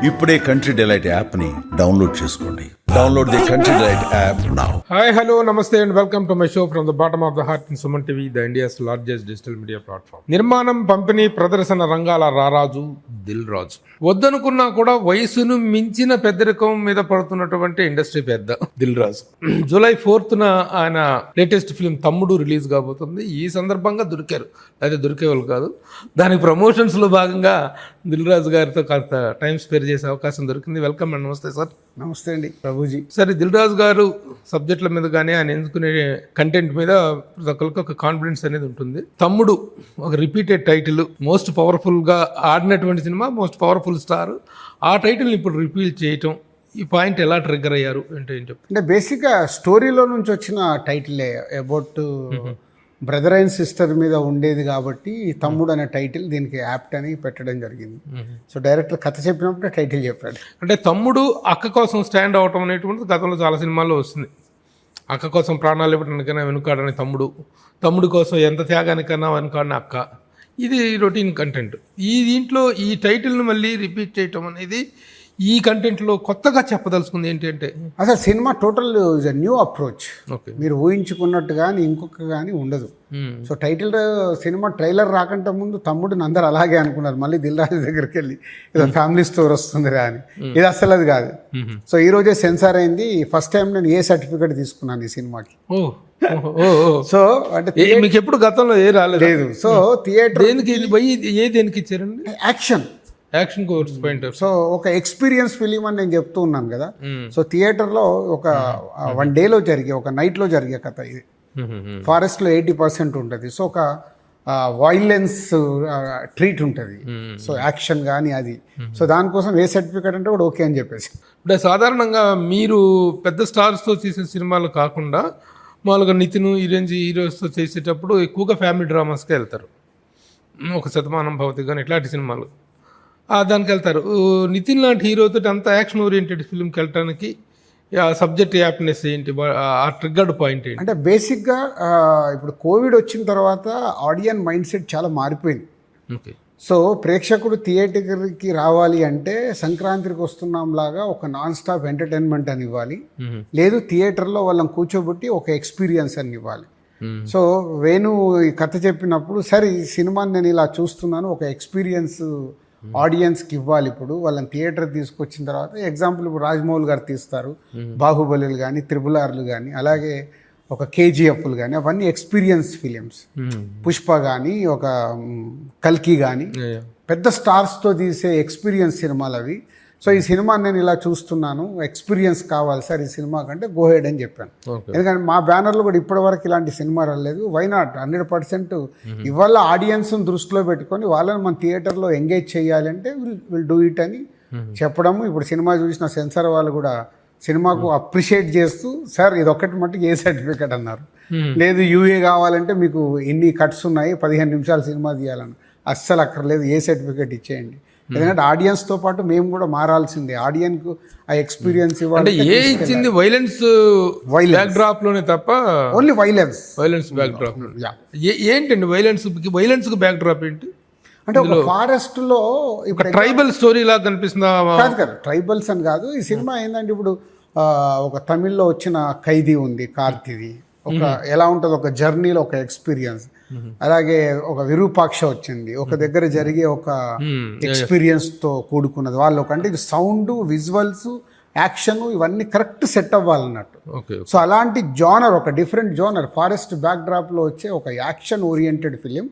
ఇప్పుడే Country Delight యాప్ని download చేసుకోండి. Download the Country Delight app now. Hi hello నమస్తే and welcome to my show from the bottom of the heart in Suman TV, the India's largest digital media platform. నిర్మాణం, పంపిణీ, ప్రదర్శన రంగాల రారాజు దిల్ రాజు. వద్దనుకున్నా కూడా వయసును మించిన పెద్దరికం మీద పడుతున్నటువంటి ఇండస్ట్రీ పెద్ద దిల్ రాజు. జూలై 4th ఆయన లేటెస్ట్ ఫిల్మ్ తమ్ముడు రిలీజ్ కాబోతుంది. ఈ సందర్భంగా దొరికారు, అయితే దొరికేవాళ్ళు కాదు. దానికి ప్రమోషన్స్ లో భాగంగా దిల్ రాజు గారితో కాస్త టైం స్పెండ్ చేసే అవకాశం దొరికింది. వెల్కమ్ అండ్ నమస్తే సార్. నమస్తే అండి ప్రభుజీ. సరే, దిల్ రాజు గారు సబ్జెక్టుల మీద కానీ ఆయన ఎంచుకునే కంటెంట్ మీద ప్రతి ఒక్కరికి ఒక కాన్ఫిడెన్స్ అనేది ఉంటుంది. తమ్ముడు ఒక రిపీటెడ్ టైటిల్, మోస్ట్ పవర్ఫుల్ గా ఆడినటువంటి సినిమా, మోస్ట్ పవర్ఫుల్ స్టార్. ఆ టైటిల్ని ఇప్పుడు రిపీల్ చేయటం, ఈ పాయింట్ ఎలా ట్రిగ్గర్ అయ్యారు అంటే ఏం చెప్తారు? అంటే బేసిక్గా స్టోరీలో నుంచి వచ్చిన టైటిలే, అబౌట్ బ్రదర్ అండ్ సిస్టర్ మీద ఉండేది కాబట్టి తమ్ముడు అనే టైటిల్ దీనికి యాప్ట్ అని పెట్టడం జరిగింది. సో డైరెక్టర్ కథ చెప్పినప్పుడు టైటిల్ చెప్పాడు. అంటే తమ్ముడు అక్క కోసం స్టాండ్ అవటం అనేటువంటిది గతంలో చాలా సినిమాల్లో వస్తుంది. అక్క కోసం ప్రాణాలు ఇవ్వడానికైనా వెనుకాడని తమ్ముడు, తమ్ముడు కోసం ఎంత త్యాగానికైనా వెనుకాడిన అక్క. ఇది రొటీన్ కంటెంట్. ఈ దీంట్లో ఈ టైటిల్ని మళ్ళీ రిపీట్ చేయటం అనేది ఈ కంటెంట్లో కొత్తగా చెప్పదలుచుకుంది ఏంటి అంటే, అసలు cinema total is a new approach. Okay, మీరు ఊహించుకున్నట్టు కానీ ఇంకొక కానీ ఉండదు. సో టైటిల్ సినిమా ట్రైలర్ రాకంటే ముందు తమ్ముడిని అందరు అలాగే అనుకున్నారు. మళ్ళీ దిల్ రాజు దగ్గరికి వెళ్ళి ఏదో ఫ్యామిలీ స్టోర్ వస్తుందిరా అని. ఇది అసలు అది కాదు. సో ఈ రోజే సెన్సార్ అయింది. ఫస్ట్ టైం నేను ఏ సర్టిఫికేట్ తీసుకున్నాను ఈ సినిమాకి. సో అంటే మీకు ఎప్పుడు గతంలో ఏ రాలేదు. సో థియేటర్ దేనికి దేనికి ఇచ్చారండి? Action course point. సో ఒక ఎక్స్పీరియన్స్ ఫిలిం అని నేను చెప్తూ ఉన్నాను కదా. సో థియేటర్లో ఒక 1 డేలో జరిగే, ఒక నైట్లో జరిగే కథ ఇది. ఫారెస్ట్లో 80% ఉంటుంది. సో ఒక వైలెన్స్ ట్రీట్ ఉంటుంది. సో యాక్షన్ కానీ అది. సో దానికోసం ఏ సర్టిఫికేట్ అంటే కూడా ఓకే అని చెప్పేసి. అంటే సాధారణంగా మీరు పెద్ద స్టార్స్తో చేసిన సినిమాలు కాకుండా మామూలుగా నితిన్ ఈ రేంజ్ హీరోస్తో చేసేటప్పుడు ఎక్కువగా ఫ్యామిలీ డ్రామాస్కి వెళ్తారు. ఒక శతమానం భవతి కానీ ఇట్లాంటి సినిమాలు దానికి వెళ్తారు. నితిన్ లాంటి హీరోతో అంత యాక్షన్ ఓరియంటెడ్ ఫిల్మ్కి వెళ్ళటానికి సబ్జెక్ట్ యాప్నెస్ ఏంటి, ఆ ట్రిగ్గర్డ్ పాయింట్ ఏంటి? అంటే బేసిక్గా ఇప్పుడు కోవిడ్ వచ్చిన తర్వాత ఆడియన్ మైండ్ సెట్ చాలా మారిపోయింది. ఓకే. సో ప్రేక్షకుడు థియేటర్కి రావాలి అంటే సంక్రాంతికి వస్తున్నాం లాగా ఒక నాన్ స్టాప్ ఎంటర్టైన్మెంట్ అని ఇవ్వాలి, లేదు థియేటర్లో వాళ్ళని కూర్చోబెట్టి ఒక ఎక్స్పీరియన్స్ అని ఇవ్వాలి. సో వేణు ఈ కథ చెప్పినప్పుడు సరే ఈ సినిమాని నేను ఇలా చూస్తున్నాను, ఒక ఎక్స్పీరియన్స్ ఆడియన్స్కి ఇవ్వాలి. ఇప్పుడు వాళ్ళని థియేటర్ తీసుకొచ్చిన తర్వాత ఎగ్జాంపుల్ ఇప్పుడు రాజమౌళి గారు తీస్తారు, బాహుబలిలు కానీ, RRRలు కానీ, అలాగే ఒక KGFలు కానీ, అవన్నీ ఎక్స్పీరియన్స్ ఫిలిమ్స్. పుష్ప కానీ, ఒక కల్కి కానీ, పెద్ద స్టార్స్తో తీసే ఎక్స్పీరియన్స్ సినిమాలు అవి. సో ఈ సినిమా నేను ఇలా చూస్తున్నాను, ఎక్స్పీరియన్స్ కావాలి సార్ ఈ సినిమా కంటే గో హెడ్ అని చెప్పాను. ఎందుకంటే మా బ్యానర్లో కూడా ఇప్పటివరకు ఇలాంటి సినిమా రాలేదు. వై నాట్ 100% ఇవాళ ఆడియన్స్ దృష్టిలో పెట్టుకొని వాళ్ళని మన థియేటర్లో ఎంగేజ్ చేయాలి అంటే విల్ డూ ఇట్ అని చెప్పడము. ఇప్పుడు సినిమా చూసిన సెన్సార్ వాళ్ళు కూడా సినిమాకు అప్రిషియేట్ చేస్తూ సార్ ఇది ఒక్కటి మట్టుకు ఏ సర్టిఫికేట్ అన్నారు. లేదు UA కావాలంటే మీకు ఇన్ని కట్స్ ఉన్నాయి, 15 నిమిషాలు సినిమా తీయాలని. అస్సలు అక్కర్లేదు, ఏ సర్టిఫికేట్ ఇచ్చేయండి. ఎందుకంటే ఆడియన్స్ తో పాటు మేము కూడా మారాల్సిందే. ఆడియన్స్ కు ఆ ఎక్స్పీరియన్స్ ఇవ్వాలి. ఏ ఇచ్చింది వైలెన్స్ బ్యాక్ డ్రాప్ లోనే తప్ప, ఓన్లీ వైలెన్స్ బ్యాక్ డ్రాప్. ఏంటండి వైలెన్స్ కు బ్యాక్ డ్రాప్ ఏంటి? అంటే ఒక ఫారెస్ట్ లో ఇప్పుడు ట్రైబల్ స్టోరీ లాగా కనిపిస్తుందా? కాదు కదా, ట్రైబల్స్ అని కాదు. ఈ సినిమా ఏంటంటే ఇప్పుడు ఒక తమిళ్లో వచ్చిన ఖైదీ ఉంది, కార్తీది. ఒక ఎలా ఉంటుంది, ఒక జర్నీలో ఒక ఎక్స్పీరియన్స్. అలాగే ఒక విరూపాక్ష వచ్చింది, ఒక దగ్గర జరిగే ఒక ఎక్స్పీరియన్స్ తో కూడుకున్నది. వాళ్ళు అంటే సౌండ్, విజువల్స్, యాక్షన్ ఇవన్నీ కరెక్ట్ సెట్ అవ్వాలన్నట్టు. సో అలాంటి జోనర్, ఒక different genre, forest backdrop లో వచ్చే ఒక action oriented film.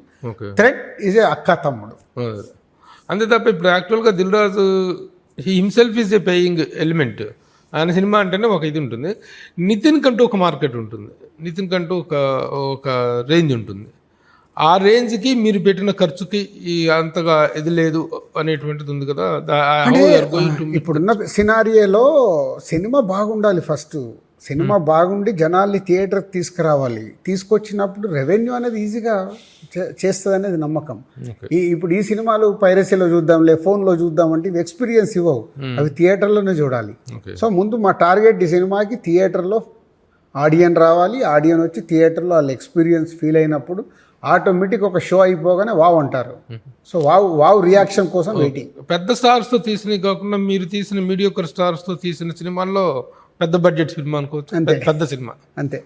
Thread is a అక్క తమ్ముడు. అంతే తప్ప ఇప్పుడు యాక్చువల్గా Dil Raju himself is a paying element. ఆయన సినిమా అంటేనే ఒక ఇది ఉంటుంది. నితిన్ కంటూ ఒక మార్కెట్ ఉంటుంది, నితిన్ కంటూ ఒక రేంజ్ ఉంటుంది. ఆ రేంజ్కి మీరు పెట్టిన ఖర్చుకి అంతగా ఇది లేదు అనేటువంటిది ఉంది కదా. ఇప్పుడున్న సినారియోలో సినిమా బాగుండాలి. ఫస్ట్ సినిమా బాగుండి జనాల్ని థియేటర్కి తీసుకురావాలి. తీసుకొచ్చినప్పుడు రెవెన్యూ అనేది ఈజీగా చేస్తుంది అనేది నమ్మకం. ఇప్పుడు ఈ సినిమాలు పైరసీలో చూద్దాంలే, ఫోన్లో చూద్దాం అంటే ఇవి ఎక్స్పీరియన్స్ ఇవ్వవు, అవి థియేటర్లోనే చూడాలి. సో ముందు మా టార్గెట్ ఈ సినిమాకి థియేటర్లో ఆడియన్ రావాలి. ఆడియన్ వచ్చి థియేటర్లో వాళ్ళ ఎక్స్పీరియన్స్ ఫీల్ అయినప్పుడు ఆటోమేటిక్ ఒక షో అయిపోగానే వావ్ అంటారు. సో వావ్ రియాక్షన్ కోసం వెయిటింగ్. పెద్ద స్టార్స్తో తీసినవి కాకుండా మీరు తీసిన మీడియోకర్ స్టార్స్తో తీసిన సినిమాల్లో పెద్ద బడ్జెట్ సినిమా అనుకోవచ్చు, పెద్ద సినిమా అంతే.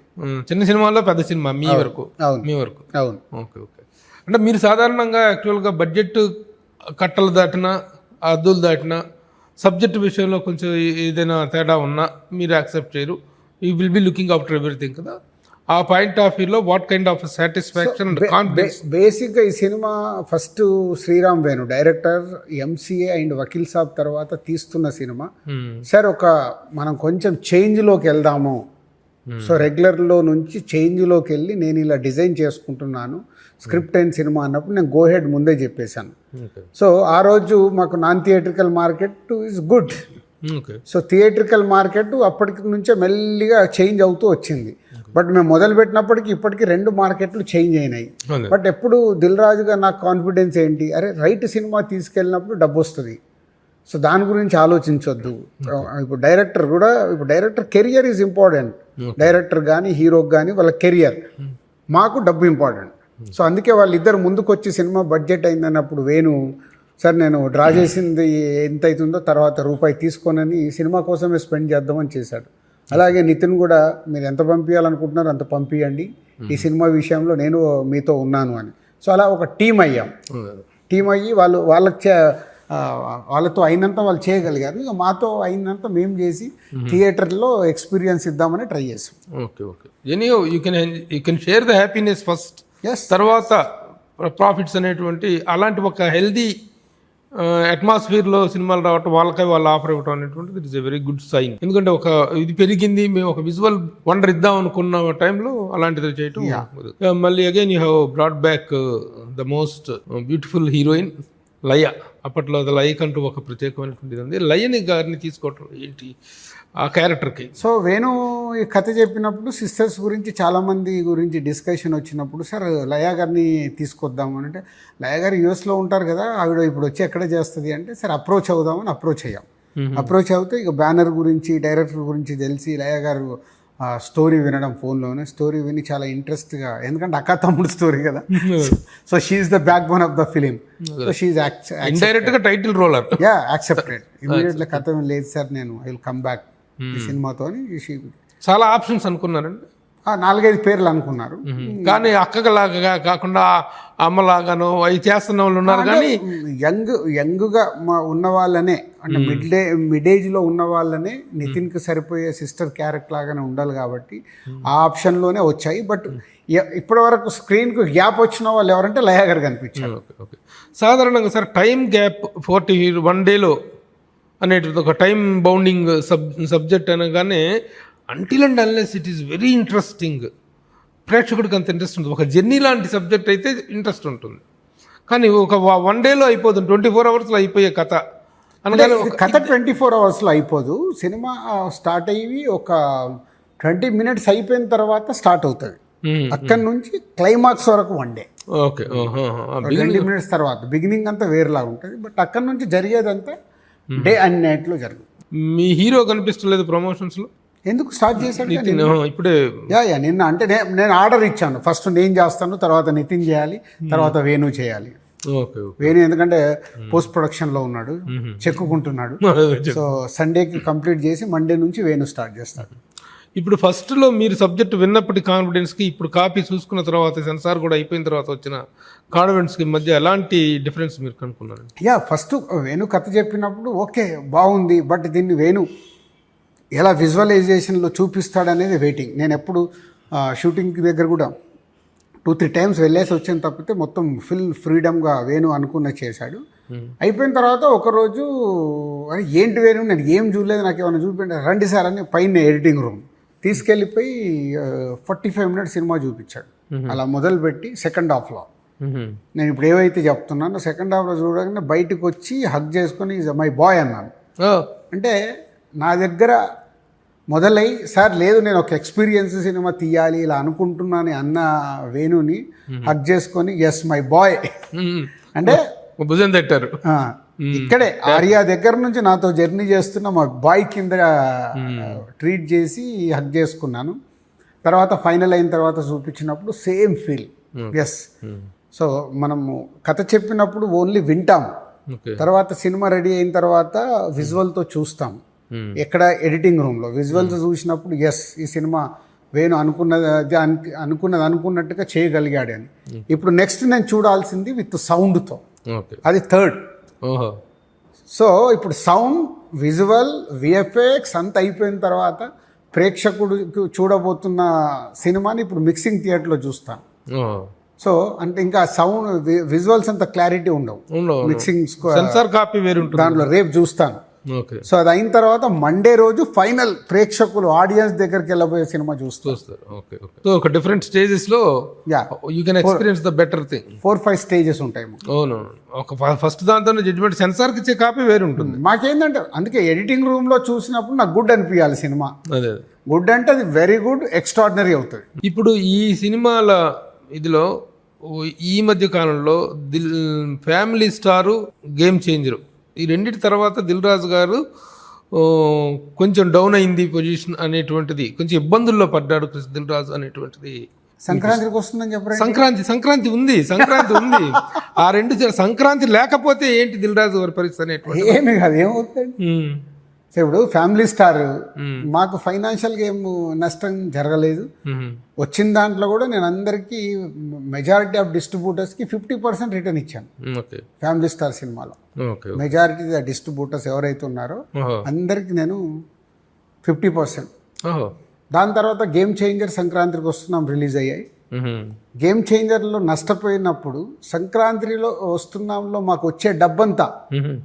చిన్న సినిమాల్లో పెద్ద సినిమా మీ వరకు. అవును. ఓకే. అంటే మీరు సాధారణంగా యాక్చువల్గా బడ్జెట్ కట్టలు దాటినా అద్దులు దాటినా సబ్జెక్ట్ విషయంలో కొంచెం ఏదైనా తేడా ఉన్నా మీరు యాక్సెప్ట్ చేయరు. You will be looking after everything కదా. ఆ పాయింట్ ఆఫ్ వ్యూలో what kind of satisfaction and confidence? బేసిక్గా ఈ సినిమా first Sriram Venu director, MCA and Vakeel Saab తర్వాత తీస్తున్న సినిమా. సార్ మనం కొంచెం చేంజ్లోకి వెళ్దాము, సో రెగ్యులర్లో నుంచి చేంజ్లోకి వెళ్ళి నేను ఇలా డిజైన్ చేసుకుంటున్నాను స్క్రిప్ట్ అండ్ సినిమా అన్నప్పుడు నేను గో హెడ్ ముందే చెప్పేశాను. సో ఆ రోజు మాకు non theatrical market is good. So theatrical market అప్పటికి నుంచే మెల్లిగా చేంజ్ అవుతూ వచ్చింది. బట్ మేము మొదలు పెట్టినప్పటికీ ఇప్పటికీ 2 మార్కెట్లు చేంజ్ అయినాయి. బట్ ఎప్పుడు దిల్ రాజుగా నాకు కాన్ఫిడెన్స్ ఏంటి, అరే రైట్ సినిమా తీసుకెళ్ళినప్పుడు డబ్బు వస్తుంది, సో దాని గురించి ఆలోచించొద్దు. ఇప్పుడు director career is important. Director కానీ హీరోకి కానీ వాళ్ళ కెరియర్, మాకు డబ్బు ఇంపార్టెంట్. సో అందుకే వాళ్ళిద్దరు ముందుకు వచ్చి సినిమా బడ్జెట్ అయిందన్నప్పుడు వేణు సార్ నేను డ్రా చేసింది ఎంత అవుతుందో తర్వాత రూపాయి తీసుకోనని సినిమా కోసమే స్పెండ్ చేద్దామని చేశాడు. అలాగే నితిన్ కూడా మీరు ఎంత పంపించాలనుకుంటున్నారో అంత పంపించండి, ఈ సినిమా విషయంలో నేను మీతో ఉన్నాను అని. సో అలా ఒక టీం అయ్యి వాళ్ళతో అయినంత వాళ్ళు చేయగలిగారు. ఇక మాతో అయినంత మేము చేసి థియేటర్లో ఎక్స్పీరియన్స్ ఇద్దామని ట్రై చేసాం. Okay. Anyhow you can share the happiness first, తర్వాత ప్రాఫిట్స్ అనేటువంటి అలాంటి ఒక హెల్దీ అట్మాస్ఫియర్లో సినిమాలు రావటం, వాళ్ళకై వాళ్ళు ఆఫర్ ఇవ్వటం అనేటువంటిది it is a very good sign. ఎందుకంటే ఇది పెరిగింది, మేము ఒక విజువల్ వండర్ ఇద్దాం అనుకున్న టైంలో అలాంటిది చేయటం. మళ్ళీ again you have brought back the most beautiful heroine Laya. అప్పట్లో అది లయకంటూ ఒక ప్రత్యేకమైనటువంటిది ఉంది. లయని గారిని తీసుకోవటం ఏంటి ఆ క్యారెక్టర్కి? సో వేణు ఈ కథ చెప్పినప్పుడు సిస్టర్స్ గురించి చాలామంది గురించి డిస్కషన్ వచ్చినప్పుడు సార్ లయ గారిని తీసుకొద్దాము అంటే, లయ గారు యూఎస్లో ఉంటారు కదా, ఆవిడ ఇప్పుడు వచ్చి ఎక్కడ చేస్తుంది అంటే, సార్ అప్రోచ్ అవుదామని అప్రోచ్ అయ్యాం. అప్రోచ్ అవుతే ఇక బ్యానర్ గురించి డైరెక్టర్ గురించి తెలిసి లయ గారు స్టోరీ వినడం, ఫోన్లోనే స్టోరీ విని చాలా ఇంట్రెస్ట్గా, ఎందుకంటే అక్క తమ్ముడు స్టోరీ కదా, so she is the backbone of the film. So she is ఇండైరెక్ట్గా టైటిల్ రోలర్. Accepted immediately. కథ లేదు సార్, నేను ఐ విల్ కమ్ బ్యాక్ ఈ సినిమాతో. చాలా ఆప్షన్స్ అనుకున్నారండి, 4-5 పేర్లు అనుకున్నారు. కానీ అక్కలాగా కాకుండా అమ్మలాగాను అవి చేస్తున్న వాళ్ళు ఉన్నారు. కానీ యంగ్గా ఉన్న వాళ్ళనే, అంటే మిడ్ ఏజ్లో ఉన్న వాళ్ళనే నితిన్కి సరిపోయే సిస్టర్ క్యారెక్టర్ లాగానే ఉండాలి కాబట్టి ఆ ఆప్షన్లోనే వచ్చాయి. బట్ ఇప్పటి వరకు స్క్రీన్కు గ్యాప్ వచ్చిన వాళ్ళు ఎవరంటే లయ గారు కనిపించారు. ఓకే. సాధారణంగా సార్ టైం గ్యాప్ 41 డేలో అనేటిది ఒక టైం బౌండింగ్ సబ్జెక్ట్ అనగానే until and unless it is very interesting, ప్రేక్షకుడికి అంత ఇంట్రెస్ట్ ఉంటుంది. ఒక జర్నీ లాంటి సబ్జెక్ట్ అయితే ఇంట్రెస్ట్ ఉంటుంది, కానీ ఒక 1 డేలో అయిపోతుంది, 24 అవర్స్లో అయిపోయే కథ అనగానే. కథ 24 అవర్స్లో అయిపోదు. సినిమా స్టార్ట్ అయ్యి ఒక 20 మినిట్స్ అయిపోయిన తర్వాత స్టార్ట్ అవుతుంది. అక్కడి నుంచి క్లైమాక్స్ వరకు 1 డే. ఓకే. 20 మినిట్స్ తర్వాత బిగినింగ్ అంతా వేరేలా ఉంటుంది, బట్ అక్కడి నుంచి జరిగేదంతా డే అండ్ నైట్లో జరుగుతుంది. మీ హీరో కనిపిస్తలేదు ప్రమోషన్స్లో? ఎందుకు స్టార్ట్ చేశాడు ఇప్పుడే? నిన్న అంటే నేను ఆర్డర్ ఇచ్చాను, ఫస్ట్ నేను చేస్తాను, తర్వాత నితిన్ చేయాలి, తర్వాత వేణు చేయాలి. వేణు ఎందుకంటే పోస్ట్ ప్రొడక్షన్లో ఉన్నాడు, చెక్కుకుంటున్నాడు. సో సండేకి కంప్లీట్ చేసి మండే నుంచి వేణు స్టార్ట్ చేస్తాడు. ఇప్పుడు ఫస్ట్లో మీరు సబ్జెక్ట్ విన్నప్పటి కాన్ఫిడెన్స్కి ఇప్పుడు కాపీ చూసుకున్న తర్వాత సెన్సార్ కూడా అయిపోయిన తర్వాత వచ్చిన కాన్ఫిడెన్స్కి మధ్య ఎలాంటి డిఫరెన్స్ మీరు కనుక్కున్నారు? ఫస్ట్ వేణు కథ చెప్పినప్పుడు ఓకే బాగుంది, బట్ దీన్ని వేణు ఎలా విజువలైజేషన్లో చూపిస్తాడనేది వెయిటింగ్. నేను ఎప్పుడు షూటింగ్ దగ్గర కూడా 2-3 టైమ్స్ వెళ్ళేసి వచ్చాను తప్పితే మొత్తం ఫుల్ ఫ్రీడమ్గా వేణు అనుకున్న చేశాడు. అయిపోయిన తర్వాత ఒకరోజు అరే ఏంటి వేణు, నేను ఏం చూడలేదు, నాకు ఏమైనా చూపించండి, రండి సార్ అని పైన ఎడిటింగ్ రూమ్ తీసుకెళ్ళిపోయి 45 మినిట్స్ సినిమా చూపించాడు. అలా మొదలుపెట్టి సెకండ్ హాఫ్లో నేను ఇప్పుడు ఏవైతే చెప్తున్నానో సెకండ్ హాఫ్లో చూడగానే బయటకు వచ్చి హగ్ చేసుకొని ఈజ్ మై బాయ్ అన్నాను. అంటే నా దగ్గర మొదలై సార్ లేదు నేను ఒక ఎక్స్పీరియన్స్ సినిమా తీయాలి ఇలా అనుకుంటున్నాను అన్న వేణుని హగ్ చేసుకొని ఎస్ మై బాయ్ అంటే భుజం తట్టారు. ఇక్కడే ఆర్యా దగ్గర నుంచి నాతో జర్నీ చేస్తున్న మా బాయ్ కింద ట్రీట్ చేసి హగ్ చేసుకున్నాను. తర్వాత ఫైనల్ అయిన తర్వాత చూపించినప్పుడు సేమ్ ఫీల్ ఎస్. సో మనము కథ చెప్పినప్పుడు ఓన్లీ వింటాం, ఓకే. తర్వాత సినిమా రెడీ అయిన తర్వాత విజువల్తో చూస్తాం. ఎక్కడ ఎడిటింగ్ రూమ్లో విజువల్తో చూసినప్పుడు ఎస్ ఈ సినిమా వేణు అనుకున్నట్టుగా చేయగలిగాడు అని. ఇప్పుడు నెక్స్ట్ నేను చూడాల్సింది విత్ సౌండ్తో, ఓకే. అది థర్డ్. ఓహో. సో ఇప్పుడు సౌండ్, విజువల్, విఎఫ్ఎక్స్ అంత అయిపోయిన తర్వాత ప్రేక్షకుడు చూడబోతున్న సినిమాని ఇప్పుడు మిక్సింగ్ థియేటర్లో చూస్తాను. ఓహో. సో అంటే ఇంకా సౌండ్ విజువల్స్ అంత క్లారిటీ ఉండవు, మిక్సింగ్ సెన్సార్ కాపీ వేరు ఉంటుంది దాంట్లో రేపు చూస్తాను. ఓకే. సో అది అయిన తర్వాత మండే రోజు ఫైనల్ ప్రేక్షకులు ఆడియన్స్ దగ్గరికి వెళ్ళబోయే సినిమా చూస్తారు. ఓకే. ఓకే. సో ఒక డిఫరెంట్ స్టేజెస్ లో yeah you can experience the better thing. 4-5 stages ఉంటాయి. అవును. ఒక ఫస్ట్ దాంతో జడ్జ్మెంట్ సెన్సార్కి ఇచ్చే కాపీ వేరు ఉంటుంది. మాకేంటంటే అందుకే ఎడిటింగ్ రూమ్ లో చూసినప్పుడు నాకు గుడ్ అనిపించాలి సినిమా. అదే గుడ్ అంటే అది వెరీ గుడ్, ఎక్స్ట్రాడినరీ అవుతుంది. ఇప్పుడు ఈ సినిమాల ఇదిలో ఈ మధ్య కాలంలో ఫ్యామిలీ స్టారు, గేమ్ చేంజరు, ఈ రెండింటి తర్వాత దిల్ రాజు గారు కొంచెం డౌన్ అయింది పొజిషన్ అనేటువంటిది, కొంచెం ఇబ్బందుల్లో పడ్డాడు దిల్ రాజు అనేటువంటిది. సంక్రాంతికి వస్తుందని చెప్పారు. సంక్రాంతి ఉంది. ఆ రెండు సంక్రాంతి లేకపోతే ఏంటి దిల్ రాజు గారి పరిస్థితి అనేటువంటి ఏమి కాదు, ఏమవుతుంది. సో ఇప్పుడు ఫ్యామిలీ స్టార్ మాకు ఫైనాన్షియల్గా ఏం నష్టం జరగలేదు. వచ్చిన దాంట్లో కూడా నేను అందరికీ మెజారిటీ ఆఫ్ డిస్ట్రిబ్యూటర్స్కి 50% రిటర్న్ ఇచ్చాను. ఫ్యామిలీ స్టార్ సినిమాలో మెజారిటీ డిస్ట్రిబ్యూటర్స్ ఎవరైతే ఉన్నారో అందరికీ నేను 50%. దాని తర్వాత గేమ్ చేంజర్ సంక్రాంతికి వస్తున్నాం రిలీజ్ అయ్యాయి. గేమ్ చేంజర్లో నష్టపోయినప్పుడు సంక్రాంతిలో వస్తున్నాంలో మాకు వచ్చే డబ్బంతా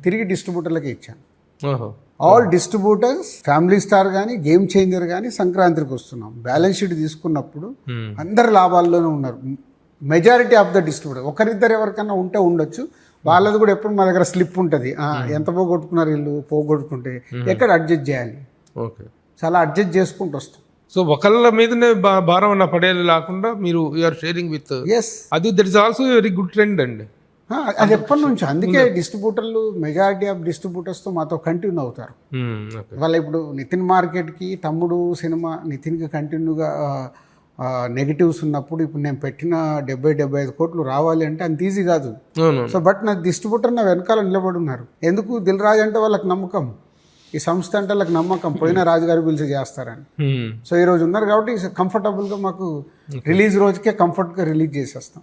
తిరిగి డిస్ట్రిబ్యూటర్లకే ఇచ్చాను. ఆల్ డిస్ట్రిబ్యూటర్స్, ఫ్యామిలీ స్టార్ కానీ గేమ్ చేంజర్ కానీ సంక్రాంతికి వస్తున్నాం. బ్యాలెన్స్ షీట్ తీసుకున్నప్పుడు అందరు లాభాల్లోనే ఉన్నారు. మెజారిటీ ఆఫ్ ద డిస్ట్రిబ్యూటర్, ఒకరిద్దరు ఎవరికైనా ఉంటే ఉండొచ్చు, వాళ్ళది కూడా ఎప్పుడు మా దగ్గర స్లిప్ ఉంటుంది. ఎంత పోగొట్టుకున్నారు వీళ్ళు, పోగొట్టుకుంటే ఎక్కడ అడ్జస్ట్ చేయాలి, చాలా అడ్జస్ట్ చేసుకుంటూ వస్తాం. సో ఒకళ్ళ మీదనే భారం అన్న పడేది లేకుండా మీరు యూఆర్ షేరింగ్ విత్. ఎస్, అది that is also very good trend అండి. అది ఎప్పటి నుంచి. అందుకే డిస్ట్రిబ్యూటర్లు మెజారిటీ ఆఫ్ డిస్ట్రిబ్యూటర్స్తో మాతో కంటిన్యూ అవుతారు. వాళ్ళ ఇప్పుడు నితిన్ మార్కెట్కి తమ్ముడు సినిమా నితిన్కి కంటిన్యూగా నెగిటివ్స్ ఉన్నప్పుడు ఇప్పుడు నేను పెట్టిన 70-75 కోట్లు రావాలి అంటే అంత ఈజీ కాదు. సో బట్ నా డిస్ట్రిబ్యూటర్ నా వెనకాల నిలబడి ఉన్నారు. ఎందుకు? దిల్ రాజు అంటే వాళ్ళకి నమ్మకం, ఈ సంస్థ అంటే వాళ్ళకి నమ్మకం, పోయిన రాజుగారు పిలిచి చేస్తారని. సో ఈ రోజు ఉన్నారు కాబట్టి కంఫర్టబుల్గా మాకు రిలీజ్ రోజుకే కంఫర్ట్గా రిలీజ్ చేసేస్తాం.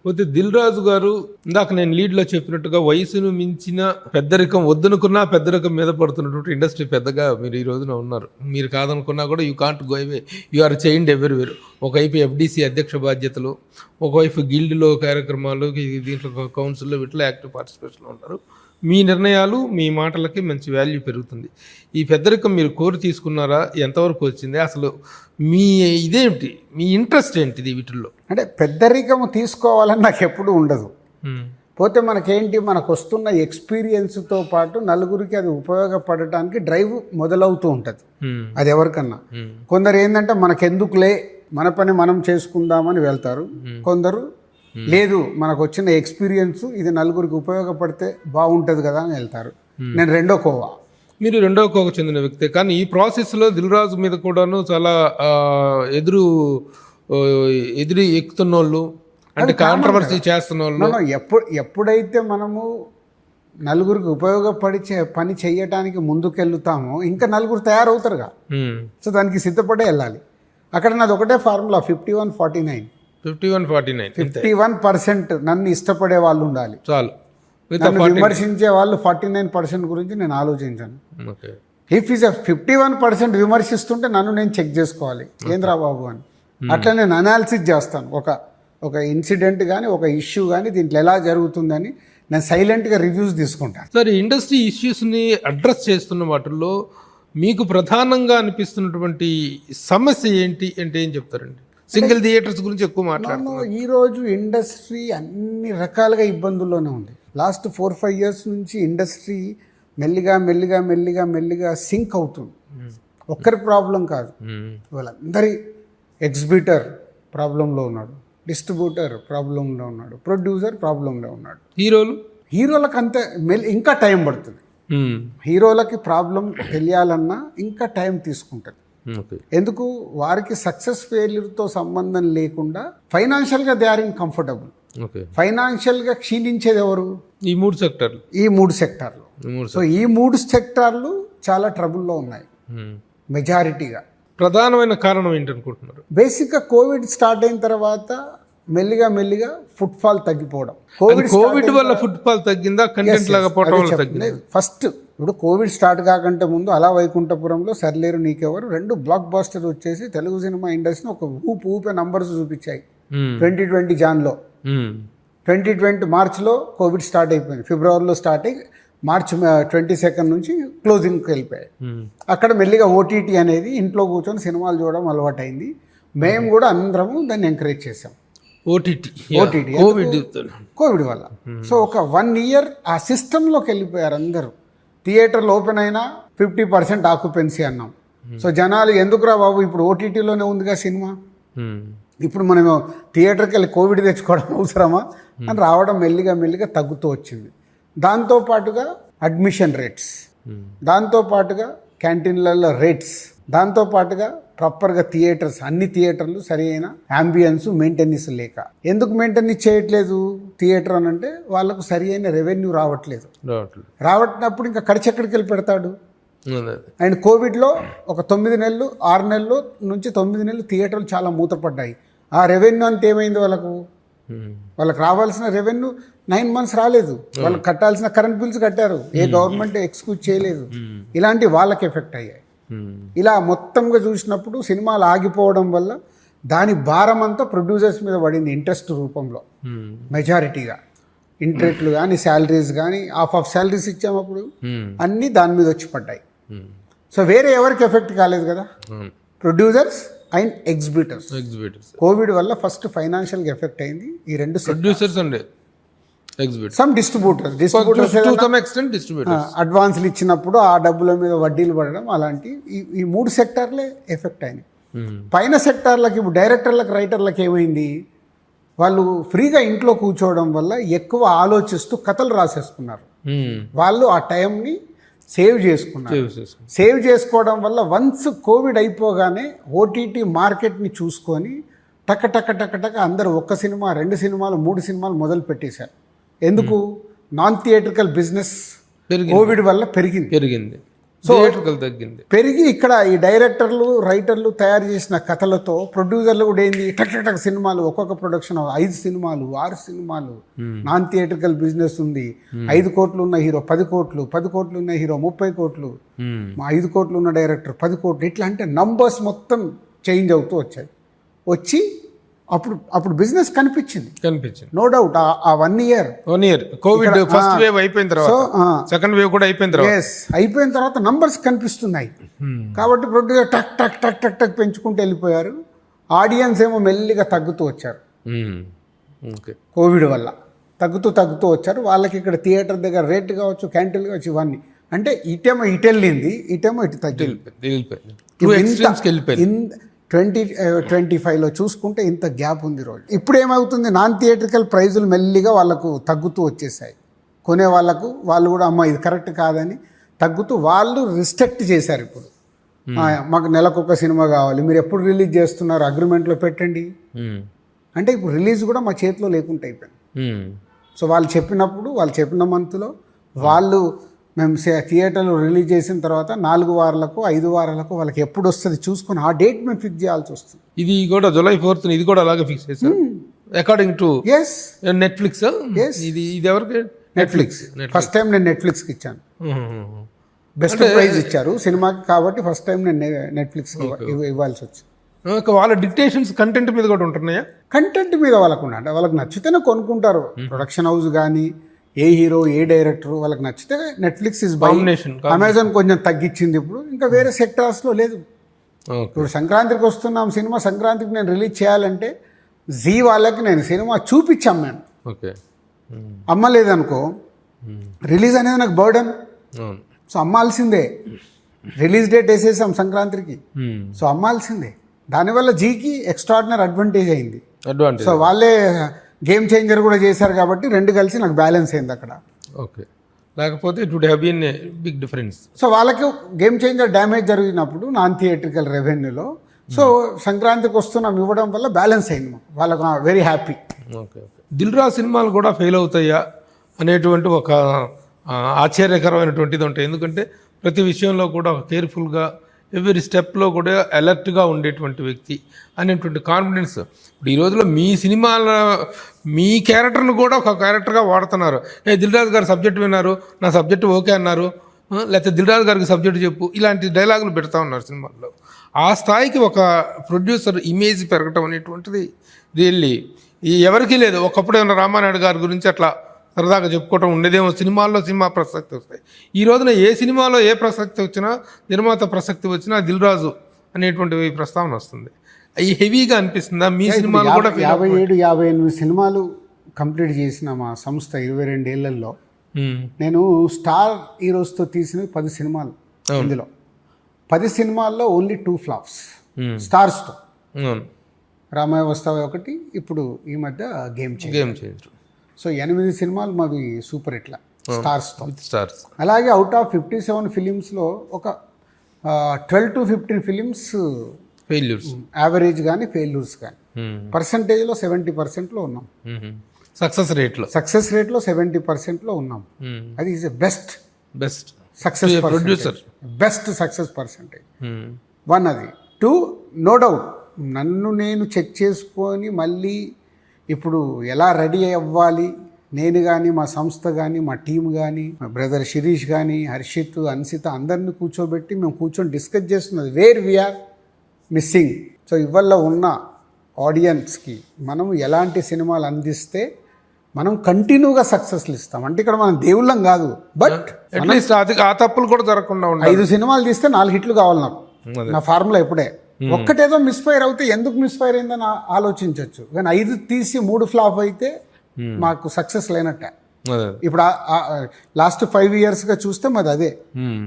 పోతే దిల్ రాజు గారు ఇందాక నేను లీడ్లో చెప్పినట్టుగా వయసును మించిన పెద్దరికం వద్దనుకున్నా పెద్దరికం మీద పడుతున్నటువంటి ఇండస్ట్రీ పెద్దగా మీరు ఈ రోజున ఉన్నారు. మీరు కాదనుకున్నా కూడా you can't go away, you are changed everywhere. ఒకవైపు ఎఫ్డీసీ అధ్యక్ష బాధ్యతలు, ఒకవైపు గిల్డ్లో కార్యక్రమాలు, దీంట్లో కౌన్సిల్లో వీటిలో యాక్టివ్ పార్టిసిపేషన్లో ఉంటారు. మీ నిర్ణయాలు, మీ మాటలకి మంచి వాల్యూ పెరుగుతుంది. ఈ పెద్దరికం మీరు కోరి తీసుకున్నారా? ఎంతవరకు వచ్చింది? అసలు మీ ఇదేంటి, మీ ఇంట్రెస్ట్ ఏంటిది వీటిల్లో? అంటే పెద్దరికం తీసుకోవాలని నాకు ఎప్పుడూ ఉండదు. పోతే మనకేంటి, మనకు వస్తున్న ఎక్స్పీరియన్స్తో పాటు నలుగురికి అది ఉపయోగపడటానికి డ్రైవ్ మొదలవుతూ ఉంటుంది. అది ఎవరికన్నా. కొందరు ఏంటంటే మనకెందుకులే, మన పని మనం చేసుకుందామని వెళ్తారు. కొందరు లేదు, మనకు వచ్చిన ఎక్స్పీరియన్స్ ఇది నలుగురికి ఉపయోగపడితే బాగుంటుంది కదా అని వెళ్తారు. నేను రెండో కోవా. మీరు రెండో కోవకు చెందిన వ్యక్తే. కానీ ఈ ప్రాసెస్లో దిల్ రాజు మీద కూడాను చాలా ఎదురు ఎక్కుతున్న వాళ్ళు, అంటే కాంట్రవర్సీ చేస్తున్న వాళ్ళు. ఎప్పుడైతే మనము నలుగురికి ఉపయోగపడి పని చేయడానికి ముందుకెళ్తామో ఇంకా నలుగురు తయారవుతారుగా. సో దానికి సిద్ధపడే వెళ్ళాలి. అక్కడ నాది ఒకటే ఫార్ములా, 51-49. 51% నన్ను ఇష్టపడే వాళ్ళు ఉండాలి చాలు. విమర్శించే వాళ్ళు 49% గురించి నేను ఆలోచించాను. ఇఫ్ ఈజ్ 51% విమర్శిస్తుంటే నన్ను నేను చెక్ చేసుకోవాలి, ఏంద్రా బాబు అని. అట్లా నేను అనాలిసిస్ చేస్తాను. ఒక ఇన్సిడెంట్ కానీ ఒక ఇష్యూ కానీ దీంట్లో ఎలా జరుగుతుందని నేను సైలెంట్గా రివ్యూస్ తీసుకుంటాను. సరే, ఇండస్ట్రీ ఇష్యూస్ని అడ్రస్ చేస్తున్న వాటిల్లో మీకు ప్రధానంగా అనిపిస్తున్నటువంటి సమస్య ఏంటి అంటే ఏం చెప్తారండి? సింగిల్ థియేటర్స్ గురించి ఎక్కువ మాట్లాడుతున్నాను. ఈరోజు ఇండస్ట్రీ అన్ని రకాలుగా ఇబ్బందుల్లోనే ఉంది. లాస్ట్ 4-5 years నుంచి ఇండస్ట్రీ మెల్లిగా సింక్ అవుతుంది. ఒక్కరి ప్రాబ్లం కాదు, వాళ్ళందరి ఎగ్జిబిటర్ ప్రాబ్లంలో ఉన్నాడు, డిస్ట్రిబ్యూటర్ ప్రాబ్లంలో ఉన్నాడు, ప్రొడ్యూసర్ ప్రాబ్లంలో ఉన్నాడు. హీరోలకు అంతే ఇంకా టైం పడుతుంది. హీరోలకి ప్రాబ్లం తెలియాలన్నా ఇంకా టైం తీసుకుంటుంది. ఓకే. ఎందుకు వారికి సక్సెస్ ఫెయిల్యూర్తో సంబంధం లేకుండా ఫైనాన్షియల్గా they are in comfortable. Okay. ఫైనాన్షియల్గా క్షీణించేది ఎవరు? ఈ 3 సెక్టర్లు. ఈ 3 సెక్టార్లు. సో ఈ 3 సెక్టార్లు చాలా ట్రబుల్లో ఉన్నాయి మెజారిటీగా. ప్రధానమైన కారణం ఏంటనుకుంటున్నారు? బేసిక్గా కోవిడ్ స్టార్ట్ అయిన తర్వాత మెల్లిగా ఫుట్ఫాల్ తగ్గిపోవడం. కోవిడ్ వల్ల ఫుట్ఫాల్ తగ్గిందా, కంటెంట్ లాగా పోవడం వల్ల తగ్గిందా? ఫస్ట్ ఇప్పుడు కోవిడ్ స్టార్ట్ కాకంటే ముందు అలా వైకుంఠపురంలో సర్లేరు నీకెవరు 2 బ్లాక్ బాస్టర్ వచ్చేసి తెలుగు సినిమా ఇండస్ట్రీని ఒక ఊపే నంబర్స్ చూపించాయి. 2020 జాన్లో, 2020 మార్చ్లో కోవిడ్ స్టార్ట్ అయిపోయింది. ఫిబ్రవరిలో స్టార్ట్ అయ్యి మార్చ్ 22 నుంచి క్లోజింగ్కి వెళ్ళిపోయాయి. అక్కడ మెల్లిగా ఓటీటీ అనేది ఇంట్లో కూర్చొని సినిమాలు చూడడం అలవాటైంది. మేము కూడా అందరము దాన్ని ఎంకరేజ్ చేసాం. ఓటీటీ కోవిడ్ వల్ల. సో ఒక 1 ఇయర్ ఆ సిస్టంలోకి వెళ్ళిపోయారు అందరూ. థియేటర్లు ఓపెన్ అయినా 50% ఆక్యుపెన్సీ అన్నాం. సో జనాలు ఎందుకురా బాబు ఇప్పుడు ఓటీటీలోనే ఉందిగా సినిమా, ఇప్పుడు మనం థియేటర్కి వెళ్ళి కోవిడ్ తెచ్చుకోవడం అవసరమా అని రావడం మెల్లిగా తగ్గుతూ వచ్చింది. దాంతోపాటుగా అడ్మిషన్ రేట్స్, దాంతోపాటుగా క్యాంటీన్లలో రేట్స్, దాంతోపాటుగా ప్రాపర్గా థియేటర్స్, అన్ని థియేటర్లు సరి అయిన అంబియన్స్ మెయింటెనెన్స్ లేక. ఎందుకు మెయింటెనెన్స్ చేయట్లేదు థియేటర్ అని అంటే వాళ్ళకు సరి అయిన రెవెన్యూ రావట్లేదు. రావట్టినప్పుడు ఇంకా ఖర్చు ఎక్కడికి వెళ్ళి పెడతాడు? అండ్ కోవిడ్లో ఒక 9 నెలలు 6 నెలలు నుంచి 9 నెలలు థియేటర్లు చాలా మూతపడ్డాయి. ఆ రెవెన్యూ అంత ఏమైంది వాళ్ళకు? వాళ్ళకి రావాల్సిన రెవెన్యూ 9 months రాలేదు. వాళ్ళకి కట్టాల్సిన కరెంట్ బిల్స్ కట్టారు, ఏ గవర్నమెంట్ ఎక్స్క్యూజ్ చేయలేదు. ఇలాంటి వాళ్ళకి ఎఫెక్ట్ అయ్యాయి. ఇలా మొత్తంగా చూసినప్పుడు సినిమాలు ఆగిపోవడం వల్ల దాని భారం అంతా ప్రొడ్యూసర్స్ మీద పడింది ఇంట్రెస్ట్ రూపంలో. మెజారిటీగా ఇంట్రెస్ట్లు కానీ శాలరీస్ కానీ ఆఫ్ శాలరీస్ ఇచ్చామప్పుడు అన్నీ దాని మీద వచ్చి పడ్డాయి. సో వేరే ఎవరికి ఎఫెక్ట్ కాలేదు కదా, ప్రొడ్యూసర్స్ అండ్ ఎగ్జిబిటర్స్. కోవిడ్ వల్ల ఫస్ట్ ఫైనాన్షియల్గా ఎఫెక్ట్ అయింది ఈ 2 ప్రొడ్యూసర్స్ అండ్ సమ్ డిస్ట్రిబ్యూటర్స్ అడ్వాన్స్లు ఇచ్చినప్పుడు ఆ డబ్బుల మీద వడ్డీలు పడడం, అలాంటి ఈ 3 సెక్టార్లే ఎఫెక్ట్ అయినాయి. పైన సెక్టార్లకి ఇప్పుడు డైరెక్టర్లకు రైటర్లకు ఏమైంది, వాళ్ళు ఫ్రీగా ఇంట్లో కూర్చోవడం వల్ల ఎక్కువ ఆలోచిస్తూ కథలు రాసేసుకున్నారు. వాళ్ళు ఆ టైంని సేవ్ చేసుకున్నారు. సేవ్ చేసుకోవడం వల్ల వన్స్ కోవిడ్ అయిపోగానే ఓటీటీ మార్కెట్ని చూసుకొని టక అందరూ 1 సినిమా 2 సినిమాలు 3 సినిమాలు మొదలు పెట్టేశారు. ఎందుకు? నాన్ థియేట్రికల్ బిజినెస్ కోవిడ్ వల్ల పెరిగింది. సో తగ్గింది. పెరిగి ఇక్కడ ఈ డైరెక్టర్లు రైటర్లు తయారు చేసిన కథలతో ప్రొడ్యూసర్లు కూడా ఏంది టక్ సినిమాలు, ఒక్కొక్క ప్రొడక్షన్ 5 సినిమాలు 6 సినిమాలు. నాన్ థియేట్రికల్ బిజినెస్ ఉంది. 5 కోట్లు ఉన్న హీరో 10 కోట్లు, 10 కోట్లు ఉన్న హీరో 30 కోట్లు, 5 కోట్లు ఉన్న డైరెక్టర్ 10 కోట్లు. ఇట్లా అంటే నంబర్స్ మొత్తం చేంజ్ అవుతూ వచ్చి అప్పుడు బిజినెస్ కనిపించింది. No doubt. ఆ 1 ఇయర్ కోవిడ్ ఫస్ట్ వేవ్ అయిపోయిన తర్వాత సెకండ్ వేవ్ కూడా అయిపోయిన తర్వాత నంబర్స్ కనిపిస్తున్నాయి. కాబట్టి ప్రొడ్యూసర్ టక్ పెంచుకుంటూ వెళ్ళిపోయారు. ఆడియన్స్ ఏమో మెల్లిగా తగ్గుతూ వచ్చారు. కోవిడ్ వల్ల తగ్గుతూ వచ్చారు. వాళ్ళకి ఇక్కడ థియేటర్ దగ్గర రేట్ కావచ్చు, క్యాంటీన్లు కావచ్చు, ఇవన్నీ అంటే ఇటేమో ఇటు వెళ్ళింది, ఇటేమో ఇటు తగ్గిపోయింది. 2025లో చూసుకుంటే ఇంత గ్యాప్ ఉంది రోజు. ఇప్పుడు ఏమవుతుంది, నాన్ థియేట్రికల్ ప్రైజులు మెల్లిగా వాళ్ళకు తగ్గుతూ వచ్చేసాయి. కొనే వాళ్ళకు వాళ్ళు కూడా అమ్మ ఇది కరెక్ట్ కాదని తగ్గుతూ వాళ్ళు రిస్ట్రిక్ట్ చేశారు. ఇప్పుడు మాకు నెలకొక సినిమా కావాలి, మీరు ఎప్పుడు రిలీజ్ చేస్తున్నారు అగ్రిమెంట్లో పెట్టండి అంటే ఇప్పుడు రిలీజ్ కూడా మా చేతిలో లేకుండా అయిపోయింది. సో వాళ్ళు చెప్పిన మంత్లో వాళ్ళు మేము థియేటర్లో రిలీజ్ చేసిన తర్వాత 4 వారాలకు 5 వారాలకు వాళ్ళకి ఎప్పుడు వస్తుంది చూసుకొని ఆ డేట్ మేము ఫిక్స్ చేయాల్సి వస్తుంది. ఇది కూడా July 4th ఇది కూడా అలాగే ఫిక్స్ చేశారు అకార్డింగ్ టు నెట్ఫ్లిక్స్. ఇది ఎవరికి? నెట్ఫ్లిక్స్. ఫస్ట్ టైం నేను నెట్ఫ్లిక్స్కి ఇచ్చాను. బెస్ట్ ప్రైజ్ ఇచ్చారు సినిమాకి, కాబట్టి ఫస్ట్ టైం నేను నెట్ఫ్లిక్స్కి ఇవ్వాల్సి వచ్చింది. వాళ్ళ డిక్టేషన్స్ కంటెంట్ మీద కూడా ఉంటున్నాయా? కంటెంట్ మీద వాళ్ళకు అంటే వాళ్ళకి నచ్చితేనే కొనుక్కుంటారు. ప్రొడక్షన్ హౌస్ కానీ ఏ హీరో ఏ డైరెక్టర్ వాళ్ళకి నచ్చితే నెట్ఫ్లిక్స్ ఇస్ డామినేషన్. అమెజాన్ కొంచెం తగ్గించింది ఇప్పుడు, ఇంకా వేరే సెక్టార్స్లో లేదు. ఇప్పుడు సంక్రాంతికి వస్తున్నాం సినిమా, సంక్రాంతికి నేను రిలీజ్ చేయాలంటే జీ వాళ్ళకి నేను సినిమా చూపించాం మేము. అమ్మలేదనుకో రిలీజ్ అనేది నాకు బర్డన్. సో అమ్మాల్సిందే. రిలీజ్ డేట్ వేసేసాం సంక్రాంతికి, సో అమ్మాల్సిందే. దానివల్ల జీకి ఎక్స్ట్రాడినరీ అడ్వాంటేజ్ అయింది. సో వాళ్ళే గేమ్ చేంజర్ కూడా చేశారు కాబట్టి 2 కలిసి నాకు బ్యాలెన్స్ అయింది అక్కడ. ఓకే. లేకపోతే it would have been a big difference. So వాళ్ళకి గేమ్ చేంజర్ డ్యామేజ్ జరిగినప్పుడు నాన్ థియేట్రికల్ రెవెన్యూలో సో సంక్రాంతికి వస్తున్నాం ఇవ్వడం వల్ల బ్యాలెన్స్ అయింది మాకు. వాళ్ళకు very happy. Okay okay. Dil Raju సినిమాలు కూడా ఫెయిల్ అవుతాయా అనేటువంటి ఒక ఆశ్చర్యకరమైనటువంటిది ఉంటాయి. ఎందుకంటే ప్రతి విషయంలో కూడా ఒక కేర్ఫుల్గా ఎవ్రీ స్టెప్లో కూడా అలర్ట్గా ఉండేటువంటి వ్యక్తి అనేటువంటి కాన్ఫిడెన్స్. ఇప్పుడు ఈ రోజుల్లో మీ సినిమాల మీ క్యారెక్టర్ను కూడా ఒక క్యారెక్టర్గా వాడుతున్నారు. దిల్ రాజు గారు సబ్జెక్ట్ విన్నారు, నా సబ్జెక్ట్ ఓకే అన్నారు, లేకపోతే దిల్ రాజు గారికి సబ్జెక్ట్ చెప్పు, ఇలాంటి డైలాగులు పెడతా ఉన్నారు సినిమాల్లో. ఆ స్థాయికి ఒక ప్రొడ్యూసర్ ఇమేజ్ పెరగటం అనేటువంటిది రియల్లీ ఎవరికీ లేదు. ఒకప్పుడు ఏమన్నా రామానాయుడు గారి గురించి అట్లా సరదాగా చెప్పుకోవటం ఉండేదేమో, సినిమాల్లో సినిమా ప్రసక్తి వస్తాయి. ఈ రోజున ఏ సినిమాలో ఏ ప్రసక్తి వచ్చినా, నిర్మాత ప్రసక్తి వచ్చినా దిల్ రాజు అనేటువంటి ప్రస్తావన వస్తుంది. అవి హెవీగా అనిపిస్తుందా మీ సినిమాలు కూడా? 57-58 సినిమాలు కంప్లీట్ చేసిన మా సంస్థ 22 ఏళ్లలో నేను స్టార్ హీరోస్తో తీసినవి 10 సినిమాలు. ఇందులో 10 సినిమాల్లో ఓన్లీ 2 ఫ్లాప్స్ స్టార్స్తో. రామాయ వస్తావే ఒకటి, ఇప్పుడు ఈ మధ్య గేమ్ చేంజర్. సో 8 సినిమాలు మావి సూపర్ హిట్ల స్టార్స్తో. అలాగే అవుట్ ఆఫ్ 57 ఫిలిమ్స్లో ఒక 12 to 15 ఫిలిమ్స్ ఫెయిల్యూర్స్, యావరేజ్ కానీ ఫెయిల్యూర్స్ కానీ. పర్సంటేజ్లో 70%లో ఉన్నాం. సక్సెస్ రేట్లో 70%లో ఉన్నాం. అది is a best success producer, best success percentage. 1 అది. 2 నో డౌట్ నన్ను నేను చెక్ చేసుకొని మళ్ళీ ఇప్పుడు ఎలా రెడీ అవ్వాలి, నేను కానీ మా సంస్థ కానీ మా టీం కానీ మా బ్రదర్ శిరీష్ కానీ హర్షిత్ అన్సిత అందరినీ కూర్చోబెట్టి మేము కూర్చొని డిస్కస్ చేస్తున్నది వేర్ వీఆర్ మిస్సింగ్. సో ఇవాళ ఉన్న ఆడియన్స్కి మనం ఎలాంటి సినిమాలు అందిస్తే మనం కంటిన్యూగా సక్సెస్లు ఇస్తాం. అంటే ఇక్కడ మనం దేవుళ్ళం కాదు, బట్ అట్లీస్ట్ ఆ తప్పులు కూడా జరగకుండా 5 సినిమాలు తీస్తే 4 హిట్లు కావాలి నాకు. నా ఫార్ములా ఎప్పుడే ఒక్కటేదో మిస్ఫైర్ అవుతే ఎందుకు మిస్ఫైర్ అయిందని ఆలోచించవచ్చు. కానీ 5 తీసి 3 ఫ్లాప్ అయితే మాకు సక్సెస్ లేనట్టే. ఇప్పుడు లాస్ట్ 5 ఇయర్స్గా చూస్తే మాది అదే.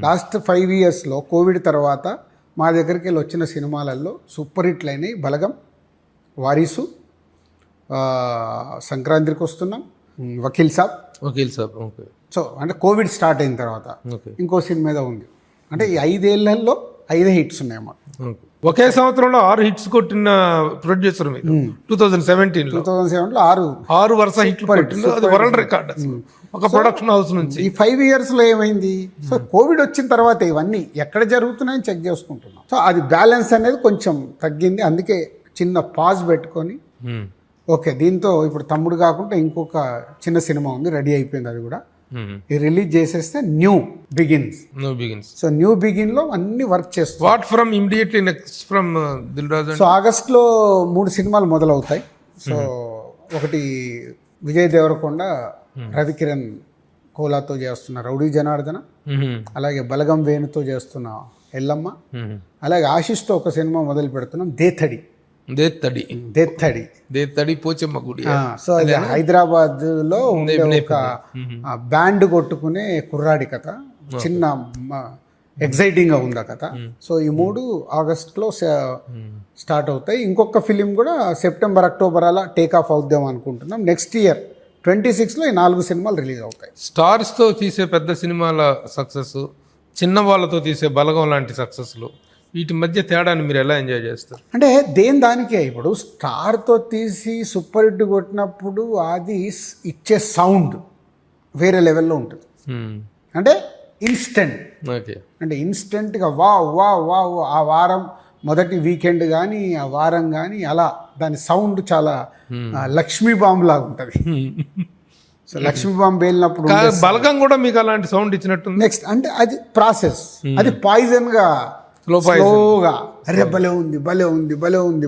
లాస్ట్ 5 ఇయర్స్లో కోవిడ్ తర్వాత మా దగ్గరికి వెళ్ళి వచ్చిన సినిమాలలో సూపర్ హిట్లు అయినాయి. బలగం, వారీసు, సంక్రాంతికి వస్తున్నాం, వకీల్ సాబ్. ఓకే. సో అంటే కోవిడ్ స్టార్ట్ అయిన తర్వాత ఇంకో సినిమా మీద ఉంది. అంటే ఈ 5 ఏళ్లలో 5 హిట్స్ ఉన్నాయి మాకు. ఒకే సంవత్సరంలో 6 హిట్స్ కొట్టిన ప్రొడ్యూసర్ మీరు 2017లో 6 వరుస హిట్లు కొట్టింది. అది వరల్డ్ రికార్డ్ ఒక ప్రొడక్షన్ హౌస్ నుంచి. ఈ 5 ఇయర్స్లో ఏమైంది? సో కోవిడ్ వచ్చిన తర్వాత ఇవన్నీ ఎక్కడ జరుగుతున్నాయని చెక్ చేసుకుంటున్నాం. సో అది బ్యాలెన్స్ అనేది కొంచెం తగ్గింది. అందుకే చిన్న పాజ్ పెట్టుకొని ఓకే దీంతో ఇప్పుడు తమ్ముడు కాకుండా ఇంకొక చిన్న సినిమా ఉంది, రెడీ అయిపోయింది. అది కూడా ఈ రిలీజ్ చేసేస్తే new begins. So new begin లో అన్ని వర్క్ చేస్తాం. What from immediately next from Dil Raju? So ఆగస్ట్లో 3 సినిమాలు మొదలవుతాయి. సో ఒకటి విజయ్ దేవరకొండ, రవికిరణ్ కోలాతో చేస్తున్న రౌడీ జనార్దన, అలాగే బలగం వేణుతో చేస్తున్న ఎల్లమ్మ, అలాగే ఆశిష్తో ఒక సినిమా మొదలు పెడుతున్నాం, దేత్తడి పోచమ్మ గుడి. సో అది హైదరాబాద్ లో ఒక బ్యాండ్ కొట్టుకునే కుర్రాడి కథ, చిన్న ఎగ్జైటింగ్ గా ఉంది ఆ కథ. సో ఈ 3 ఆగస్ట్లో స్టార్ట్ అవుతాయి. ఇంకొక ఫిలిం కూడా సెప్టెంబర్ అక్టోబర్ అలా టేక్ ఆఫ్ అవుద్దాం అనుకుంటున్నాం. నెక్స్ట్ ఇయర్ 26లో ఈ 4 సినిమాలు రిలీజ్ అవుతాయి. స్టార్స్తో తీసే పెద్ద సినిమాల సక్సెస్, చిన్న వాళ్ళతో తీసే బలగం లాంటి సక్సెస్లు, వీటి మధ్య తేడాన్ని మీరు ఎలా ఎంజాయ్ చేస్తారు? అంటే దానికే ఇప్పుడు స్టార్తో తీసి సూపర్ హిట్ కొట్టినప్పుడు అది ఇచ్చే సౌండ్ వేరే లెవెల్లో ఉంటుంది. అంటే ఇన్స్టెంట్, అంటే ఇన్స్టెంట్గా వా ఆ వారం మొదటి వీకెండ్ కానీ ఆ వారం కానీ అలా దాని సౌండ్ చాలా లక్ష్మీ బాంబు లాగా ఉంటుంది. సో లక్ష్మీ బాంబు వెళ్ళినప్పుడు బలగం కూడా మీకు అలాంటి సౌండ్ ఇచ్చినట్టు. నెక్స్ట్ అంటే అది ప్రాసెస్, అది పాయిజన్గా స్లోగా అరే భలే ఉంది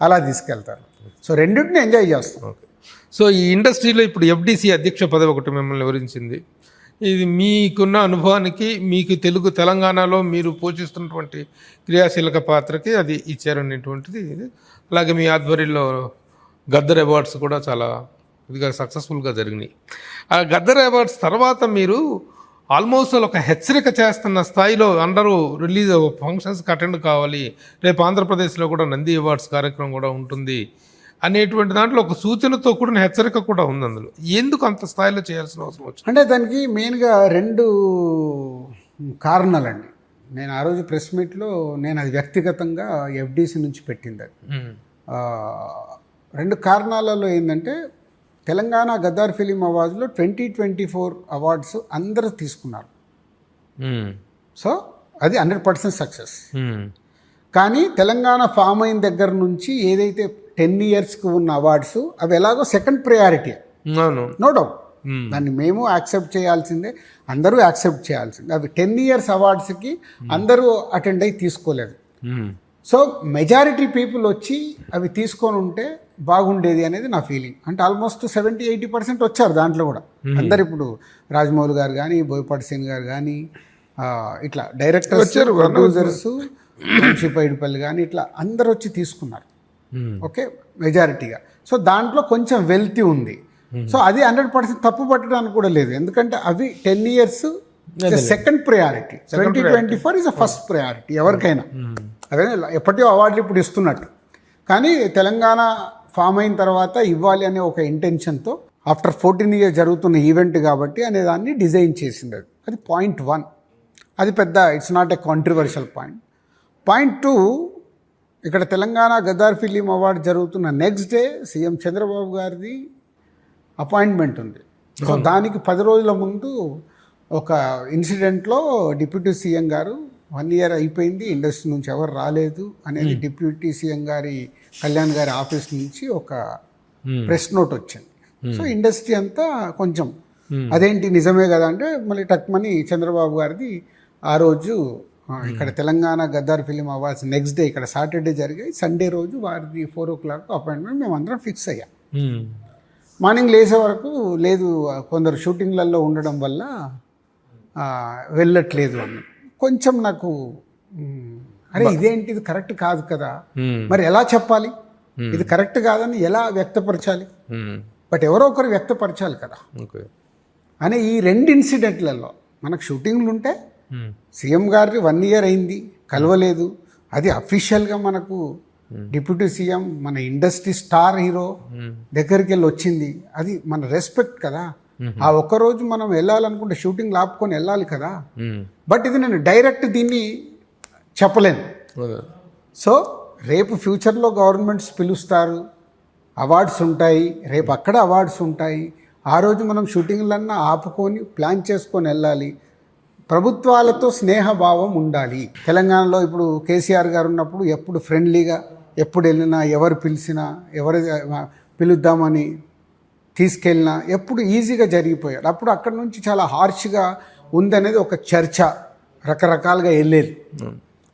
అలా తీసుకెళ్తారు. సో రెండింటిని ఎంజాయ్ చేస్తాం. సో ఈ ఇండస్ట్రీలో ఇప్పుడు ఎఫ్డిసి అధ్యక్ష పదవి ఒకటి మిమ్మల్ని వివరించింది. ఇది మీకున్న అనుభవానికి, మీకు తెలంగాణలో మీరు పోషిస్తున్నటువంటి క్రియాశీలక పాత్రకి అది ఇచ్చారనేటువంటిది. అలాగే మీ ఆధ్వర్యంలో గద్దర్ అవార్డ్స్ కూడా చాలా ఇదిగా సక్సెస్ఫుల్గా జరిగినాయి. ఆ గద్దర్ అవార్డ్స్ తర్వాత మీరు ఆల్మోస్ట్ ఒక హెచ్చరిక చేస్తున్న స్థాయిలో అందరూ రిలీజ్ ఫంక్షన్స్కి అటెండ్ కావాలి, రేపు ఆంధ్రప్రదేశ్లో కూడా నంది అవార్డ్స్ కార్యక్రమం కూడా ఉంటుంది అనేటువంటి దాంట్లో ఒక సూచనతో కూడిన హెచ్చరిక కూడా ఉంది అందులో. ఎందుకు అంత స్థాయిలో చేయాల్సిన అవసరం వచ్చింది? అంటే దానికి మెయిన్గా 2 కారణాలండి. నేను ఆ రోజు ప్రెస్ మీట్లో నేను అది వ్యక్తిగతంగా ఎఫ్డీసీ నుంచి పెట్టింది అది. 2 కారణాలలో ఏంటంటే తెలంగాణ గద్దార్ ఫిలిం అవార్డ్స్లో 2024 అవార్డ్స్ అందరూ తీసుకున్నారు. సో అది 100% సక్సెస్. కానీ తెలంగాణ ఫామ్ అయిన దగ్గర నుంచి ఏదైతే 10 ఇయర్స్కి ఉన్న అవార్డ్స్ అవి ఎలాగో సెకండ్ ప్రయారిటీ, నో డౌట్. దాన్ని మేము యాక్సెప్ట్ చేయాల్సిందే, అందరూ యాక్సెప్ట్ చేయాల్సిందే. అవి 10 ఇయర్స్ అవార్డ్స్కి అందరూ అటెండ్ అయ్యి తీసుకోలేదు. సో మెజారిటీ పీపుల్ వచ్చి అవి తీసుకొని ఉంటే బాగుండేది అనేది నా ఫీలింగ్. అంటే ఆల్మోస్ట్ 70-80% వచ్చారు దాంట్లో కూడా. అందరు ఇప్పుడు రాజమౌళి గారు కానీ, బోయపాటి సింగ్ గారు కానీ, ఇట్లా డైరెక్టర్స్, ప్రొడ్యూసర్స్, వంశీపైడిపల్లి కానీ ఇట్లా అందరు వచ్చి తీసుకున్నారు. ఓకే, మెజారిటీగా. సో దాంట్లో కొంచెం వెల్తీ ఉంది. సో అది 100% తప్పు పట్టడానికి కూడా లేదు. ఎందుకంటే అవి 10 years second priority, 2024 is a first priority ఎవరికైనా. అదే ఎప్పటికో అవార్డులు ఇప్పుడు ఇస్తున్నట్టు. కానీ తెలంగాణ ఫామ్ అయిన తర్వాత ఇవ్వాలి అనే ఒక ఇంటెన్షన్తో ఆఫ్టర్ 14 ఇయర్స్ జరుగుతున్న ఈవెంట్ కాబట్టి అనే దాన్ని డిజైన్ చేసింది. అది పాయింట్ 1. అది పెద్ద, it's not a controversial point. Point 2, ఇక్కడ తెలంగాణ గద్దార్ ఫిలిం అవార్డు జరుగుతున్న నెక్స్ట్ డే సీఎం చంద్రబాబు గారిది అపాయింట్మెంట్ ఉంది. సో దానికి 10 రోజుల ముందు ఒక ఇన్సిడెంట్లో డిప్యూటీ సీఎం గారు 1 ఇయర్ అయిపోయింది, ఇండస్ట్రీ నుంచి ఎవరు రాలేదు అనేది డిప్యూటీ సీఎం గారి కళ్యాణ్ గారి ఆఫీస్ నుంచి ఒక ప్రెస్ నోట్ వచ్చింది. సో ఇండస్ట్రీ అంతా కొంచెం అదేంటి నిజమే కదా అంటే మళ్ళీ టక్మని చంద్రబాబు గారిది ఆ రోజు ఇక్కడ Telangana Gaddar film awards next day ఇక్కడ సాటర్డే జరిగాయి, సండే రోజు వారిది 4 o'clock అపాయింట్మెంట్ మేము అందరం ఫిక్స్ అయ్యాం. మార్నింగ్ లేసే వరకు లేదు, కొందరు షూటింగ్లలో ఉండడం వల్ల వెళ్ళట్లేదు అని కొంచెం నాకు అరే ఇదేంటి, ఇది కరెక్ట్ కాదు కదా, మరి ఎలా చెప్పాలి, ఇది కరెక్ట్ కాదని ఎలా వ్యక్తపరచాలి, బట్ ఎవరో ఒకరు వ్యక్తపరచాలి కదా అనే ఈ 2 ఇన్సిడెంట్లలో మనకు షూటింగ్లు ఉంటే సీఎం గారిని 1 ఇయర్ అయింది కలవలేదు, అది అఫీషియల్గా మనకు డిప్యూటీ సీఎం మన ఇండస్ట్రీ స్టార్ హీరో దగ్గరికి వెళ్ళి వచ్చింది, అది మన రెస్పెక్ట్ కదా. ఆ ఒక్కరోజు మనం వెళ్ళాలనుకుంటే షూటింగ్ లాపుకొని వెళ్ళాలి కదా. బట్ ఇది నేను డైరెక్ట్ దీన్ని చెప్పలేను. సో రేపు ఫ్యూచర్లో గవర్నమెంట్స్ పిలుస్తారు, అవార్డ్స్ ఉంటాయి, రేపు అక్కడ అవార్డ్స్ ఉంటాయి. ఆ రోజు మనం షూటింగ్లన్నా ఆపుకొని ప్లాన్ చేసుకొని వెళ్ళాలి. ప్రభుత్వాలతో స్నేహభావం ఉండాలి. తెలంగాణలో ఇప్పుడు కేసీఆర్ గారు ఉన్నప్పుడు ఎప్పుడు ఫ్రెండ్లీగా, ఎప్పుడు వెళ్ళినా, ఎవరు పిలిచినా, ఎవరు పిలుద్దామని తీసుకెళ్ళినా ఎప్పుడు ఈజీగా జరిగిపోయాడు. అప్పుడు అక్కడి నుంచి చాలా హార్ష్గా ఉందనేది ఒక చర్చ, రకరకాలుగా వెళ్ళేది.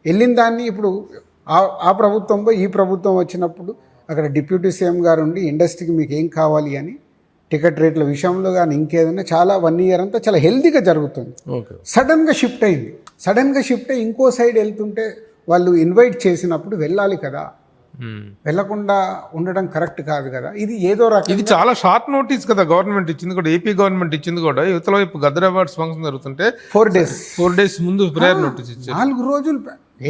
వెళ్ళిన దాన్ని ఇప్పుడు ఆ ప్రభుత్వంలో ఈ ప్రభుత్వం వచ్చినప్పుడు అక్కడ డిప్యూటీ సీఎం గారు ఉండి ఇండస్ట్రీకి మీకు ఏం కావాలి అని టికెట్ రేట్ల విషయంలో కానీ ఇంకేదైనా చాలా 1 ఇయర్ అంతా చాలా హెల్తీగా జరుగుతుంది. సడన్గా షిఫ్ట్ అయింది. సడన్గా షిఫ్ట్ అయ్యి ఇంకో సైడ్ వెళ్తుంటే వాళ్ళు ఇన్వైట్ చేసినప్పుడు వెళ్ళాలి కదా, వెళ్ళకుండా ఉండడం కరెక్ట్ కాదు కదా. ఇది ఏదో రకం, ఇది చాలా షార్ట్ నోటీస్ కదా గవర్నమెంట్ ఇచ్చింది కూడా, ఏపీ గవర్నమెంట్ ఇచ్చింది కూడా. యువతలో వైపు గద్దర్ అవార్డ్స్ ఫంక్షన్ జరుగుతుంటే 4 days ముందు ప్రేయర్ నోటీస్ ఇచ్చారు. 4 రోజులు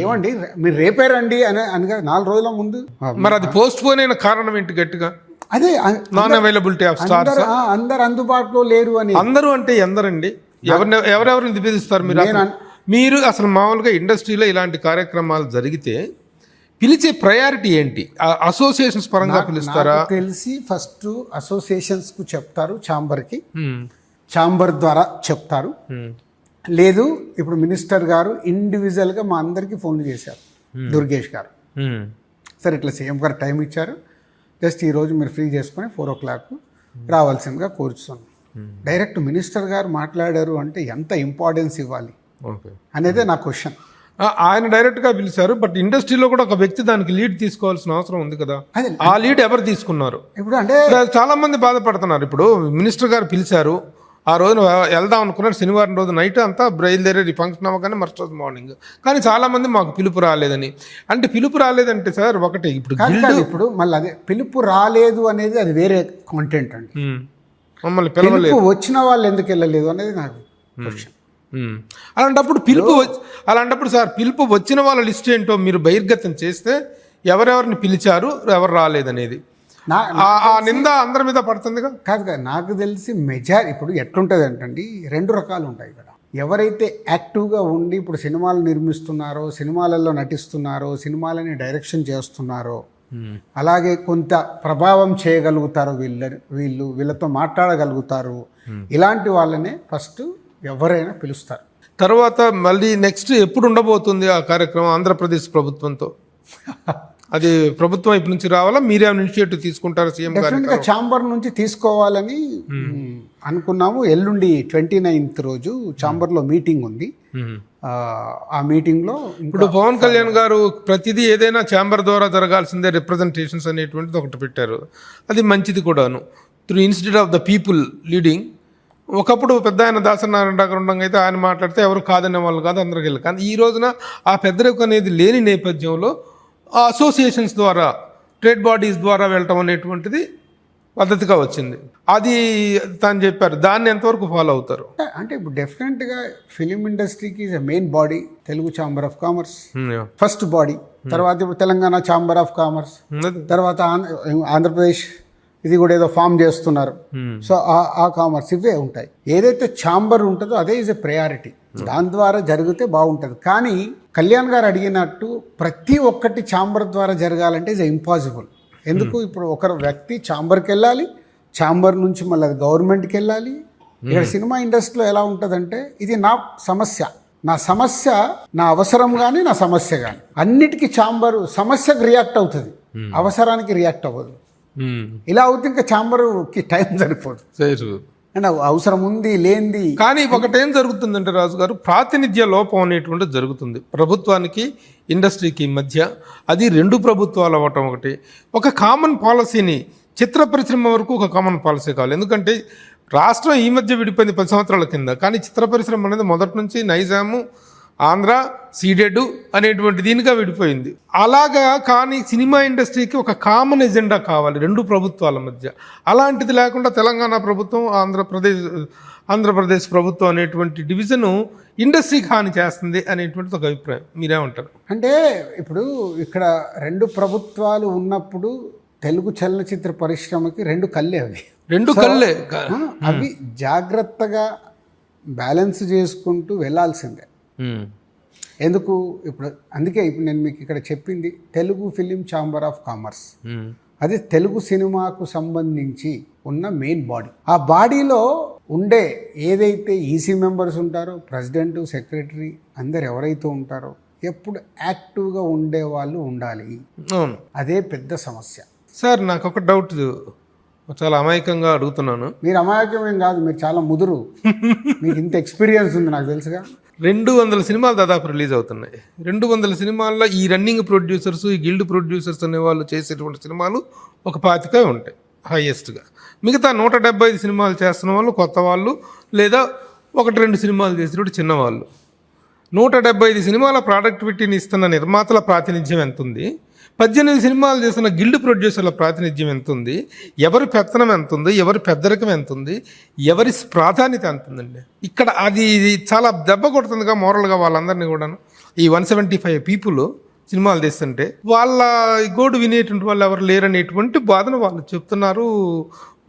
ఏమండి మీరు రేపే రండి అనగా 4 రోజుల ముందు. మరి అది పోస్ట్ పోన్ అయిన కారణం ఏంటి గట్టిగా? అదే నాన్ అవైలబిలిటీ ఆఫ్ స్టార్స్. అందరు అందుబాటులో లేరు అని. అందరూ అంటే ఎందరండి? ఎవరెవరిని నివేదిస్తారు మీరు? అసలు మామూలుగా ఇండస్ట్రీలో ఇలాంటి కార్యక్రమాలు జరిగితే పిలిచే ప్రయారిటీ ఏంటి? అసోసియేషన్స్ పరంగా పిలుస్తారా? తెలిసి ఫస్ట్ అసోసియేషన్స్కు చెప్తారు, ఛాంబర్కి, ఛాంబర్ ద్వారా చెప్తారు. లేదు ఇప్పుడు మినిస్టర్ గారు ఇండివిజువల్గా మా అందరికీ ఫోన్లు చేశారు, దుర్గేష్ గారు. సరే ఇట్లా సీఎం గారు టైం ఇచ్చారు, జస్ట్ ఈరోజు మీరు ఫ్రీ చేసుకొని 4 o'clock రావాల్సిందిగా కోరుతున్నాను. డైరెక్ట్ మినిస్టర్ గారు మాట్లాడారు అంటే ఎంత ఇంపార్టెన్స్ ఇవ్వాలి అనేదే నా క్వశ్చన్. ఆయన డైరెక్ట్గా పిలిచారు, బట్ ఇండస్ట్రీలో కూడా ఒక వ్యక్తి దానికి లీడ్ తీసుకోవాల్సిన అవసరం ఉంది కదా. ఆ లీడ్ ఎవరు తీసుకున్నారు? ఇప్పుడు అంటే చాలా మంది బాధపడుతున్నారు. ఇప్పుడు మినిస్టర్ గారు పిలిచారు, ఆ రోజున వెళ్దాం అనుకున్నారు, శనివారం రోజు నైట్ అంతా బయలుదేరి ఫంక్షన్ అవ్వగానే మరుసటి రోజు మార్నింగ్. కానీ చాలామంది మాకు పిలుపు రాలేదని. అంటే పిలుపు రాలేదంటే సార్ ఒకటి ఇప్పుడు మళ్ళీ అదే పిలుపు రాలేదు అనేది అది వేరే కాంటెంట్ అండి. మమ్మల్ని పిలవలేదు, వచ్చిన వాళ్ళు ఎందుకు వెళ్ళలేదు అనేది నాకు క్వశ్చన్. అలాంటప్పుడు సార్ పిలుపు వచ్చిన వాళ్ళ లిస్ట్ ఏంటో మీరు బహిర్గతం చేస్తే ఎవరెవరిని పిలిచారు, ఎవరు రాలేదనేది నా ఆ నింద అందరి మీద పడుతుందిగా. కాదు కాదు, నాకు తెలిసి ఇప్పుడు ఎట్లుంటుంది అంటే రెండు రకాలు ఉంటాయి ఇక్కడ. ఎవరైతే యాక్టివ్గా ఉండి ఇప్పుడు సినిమాలు నిర్మిస్తున్నారో, సినిమాలలో నటిస్తున్నారో, సినిమాలని డైరెక్షన్ చేస్తున్నారో, అలాగే కొంత ప్రభావం చేయగలుగుతారు, వీళ్ళతో మాట్లాడగలుగుతారు, ఇలాంటి వాళ్ళనే ఫస్ట్ ఎవరైనా పిలుస్తారు. తర్వాత మళ్ళీ నెక్స్ట్ ఎప్పుడు ఉండబోతుంది ఆ కార్యక్రమం ఆంధ్రప్రదేశ్ ప్రభుత్వంతో? అది ప్రభుత్వం వైపు నుంచి రావాలా, మీరే ఇనిషియేటివ్ తీసుకుంటారు సీఎం గారు? డెఫినెట్గా ఛాంబర్ నుంచి తీసుకోవాలని అనుకున్నాము. ఎల్లుండి 29th రోజు ఛాంబర్లో మీటింగ్ ఉంది. ఆ మీటింగ్లో ఇప్పుడు పవన్ కళ్యాణ్ గారు ప్రతిదీ ఏదైనా ఛాంబర్ ద్వారా జరగాల్సిందే రిప్రజెంటేషన్స్ అనేటువంటిది ఒకటి పెట్టారు. అది మంచిది కూడాను. Through institute of the people leading. ఒకప్పుడు పెద్ద ఆయన దాసనారాయణ గారు ఉండగా అయితే ఆయన మాట్లాడితే ఎవరు కాదనే వాళ్ళు కాదు, అందరికి వెళ్ళి. కానీ ఈ రోజున ఆ పెద్దరికం అనేది లేని నేపథ్యంలో ఆ అసోసియేషన్స్ ద్వారా, ట్రేడ్ బాడీస్ ద్వారా వెళ్ళటం అనేటువంటిది పద్ధతిగా వచ్చింది. అది తాను చెప్పారు. దాన్ని ఎంతవరకు ఫాలో అవుతారు? అంటే ఇప్పుడు డెఫినెట్గా ఫిలిం ఇండస్ట్రీకి is a main body Telugu chamber of commerce, first body. తర్వాత ఇప్పుడు తెలంగాణ ఛాంబర్ ఆఫ్ కామర్స్, తర్వాత ఆంధ్రప్రదేశ్ ఇది కూడా ఏదో ఫామ్ చేస్తున్నారు. సో ఆ కామర్స్ ఇవే ఉంటాయి. ఏదైతే ఛాంబర్ ఉంటుందో అదే ఈజ్ ఎ ప్రయారిటీ. దాని ద్వారా జరిగితే బాగుంటుంది. కానీ కళ్యాణ్ గారు అడిగినట్టు ప్రతి ఒక్కటి ఛాంబర్ ద్వారా జరగాలంటే ఇస్ ఇంపాసిబుల్. ఎందుకు? ఇప్పుడు ఒక వ్యక్తి ఛాంబర్కి వెళ్ళాలి, ఛాంబర్ నుంచి మళ్ళీ అది గవర్నమెంట్కి వెళ్ళాలి. ఇక్కడ సినిమా ఇండస్ట్రీలో ఎలా ఉంటుందంటే, ఇది నా సమస్య, నా అవసరం కానీ నా సమస్య కానీ అన్నిటికీ ఛాంబరు సమస్యకు రియాక్ట్ అవుతుంది, అవసరానికి రియాక్ట్ అవ్వదు. ఇలా అవుతుంది, ఇంకా ఛాంబర్కి టైం సరిపోదు. అండ్ అవసరం ఉంది లేనిది. కానీ ఒకటేం జరుగుతుందంటే రాజు గారు, ప్రాతినిధ్య లోపం అనేటువంటిది జరుగుతుంది ప్రభుత్వానికి ఇండస్ట్రీకి మధ్య. అది రెండు ప్రభుత్వాలు అవ్వటం ఒకటి. ఒక కామన్ పాలసీని, చిత్ర పరిశ్రమ వరకు ఒక కామన్ పాలసీ కావాలి. ఎందుకంటే రాష్ట్రం ఈ మధ్య విడిపోయింది 10 సంవత్సరాల కింద. కానీ చిత్ర పరిశ్రమ అనేది మొదటి నుంచి నైజాము, ఆంధ్ర, సీడెడ్ అనేటువంటి దీనిగా విడిపోయింది. అలాగా. కానీ సినిమా ఇండస్ట్రీకి ఒక కామన్ ఎజెండా కావాలి రెండు ప్రభుత్వాల మధ్య. అలాంటిది లేకుండా తెలంగాణ ప్రభుత్వం, ఆంధ్రప్రదేశ్ ప్రభుత్వం అనేటువంటి డివిజను ఇండస్ట్రీకి హాని చేస్తుంది అనేటువంటిది ఒక అభిప్రాయం. మీరేమంటారు? అంటే ఇప్పుడు ఇక్కడ రెండు ప్రభుత్వాలు ఉన్నప్పుడు తెలుగు చలనచిత్ర పరిశ్రమకి రెండు కళ్ళే అవి జాగ్రత్తగా బ్యాలెన్స్ చేసుకుంటూ వెళ్ళాల్సిందే. ఎందుకు? అందుకే ఇప్పుడు నేను మీకు ఇక్కడ చెప్పింది Telugu film chamber of commerce. అది తెలుగు సినిమాకు సంబంధించి ఉన్న మెయిన్ బాడీ. ఆ బాడీలో ఉండే ఏదైతే ఈసీ మెంబర్స్ ఉంటారో, ప్రెసిడెంట్, సెక్రటరీ అందరు ఎవరైతే ఉంటారో ఎప్పుడు యాక్టివ్గా ఉండే వాళ్ళు ఉండాలి. అదే పెద్ద సమస్య. సార్ నాకు ఒక డౌట్, చాలా అమాయకంగా అడుగుతున్నాను. మీరు అమాయకం ఏం కాదు, మీరు చాలా ముదురు, మీకు ఇంత ఎక్స్పీరియన్స్ ఉంది నాకు తెలుసుగా. 200 సినిమాలు దాదాపు రిలీజ్ అవుతున్నాయి. 200 సినిమాల్లో ఈ రన్నింగ్ ప్రొడ్యూసర్స్, ఈ గిల్డ్ ప్రొడ్యూసర్స్ అనే వాళ్ళు చేసేటువంటి సినిమాలు ఒక 25 ఉంటాయి హైయెస్ట్గా. మిగతా 175 సినిమాలు చేస్తున్న వాళ్ళు కొత్త వాళ్ళు, లేదా 1-2 సినిమాలు చేసేటువంటి చిన్నవాళ్ళు. 175 సినిమాల ప్రొడక్టివిటీని ఇస్తున్న నిర్మాతల ప్రాతినిధ్యం ఎంత ఉంది? 18 సినిమాలు చేస్తున్న గిల్డ్ ప్రొడ్యూసర్ల ప్రాతినిధ్యం ఎంత ఉంది? ఎవరి పెత్తనం ఎంత ఉంది? ఎవరి పెద్దరికం ఎంత ఉంది? ఎవరి ప్రాధాన్యత ఎంత ఉందండి? ఇక్కడ అది చాలా దెబ్బ కొడుతుందిగా మోరల్గా వాళ్ళందరినీ కూడాను. ఈ 175 పీపుల్ సినిమాలు తీస్తుంటే వాళ్ళ గోడు వినేటువంటి వాళ్ళు ఎవరు లేరనేటువంటి బాధను వాళ్ళు చెప్తున్నారు.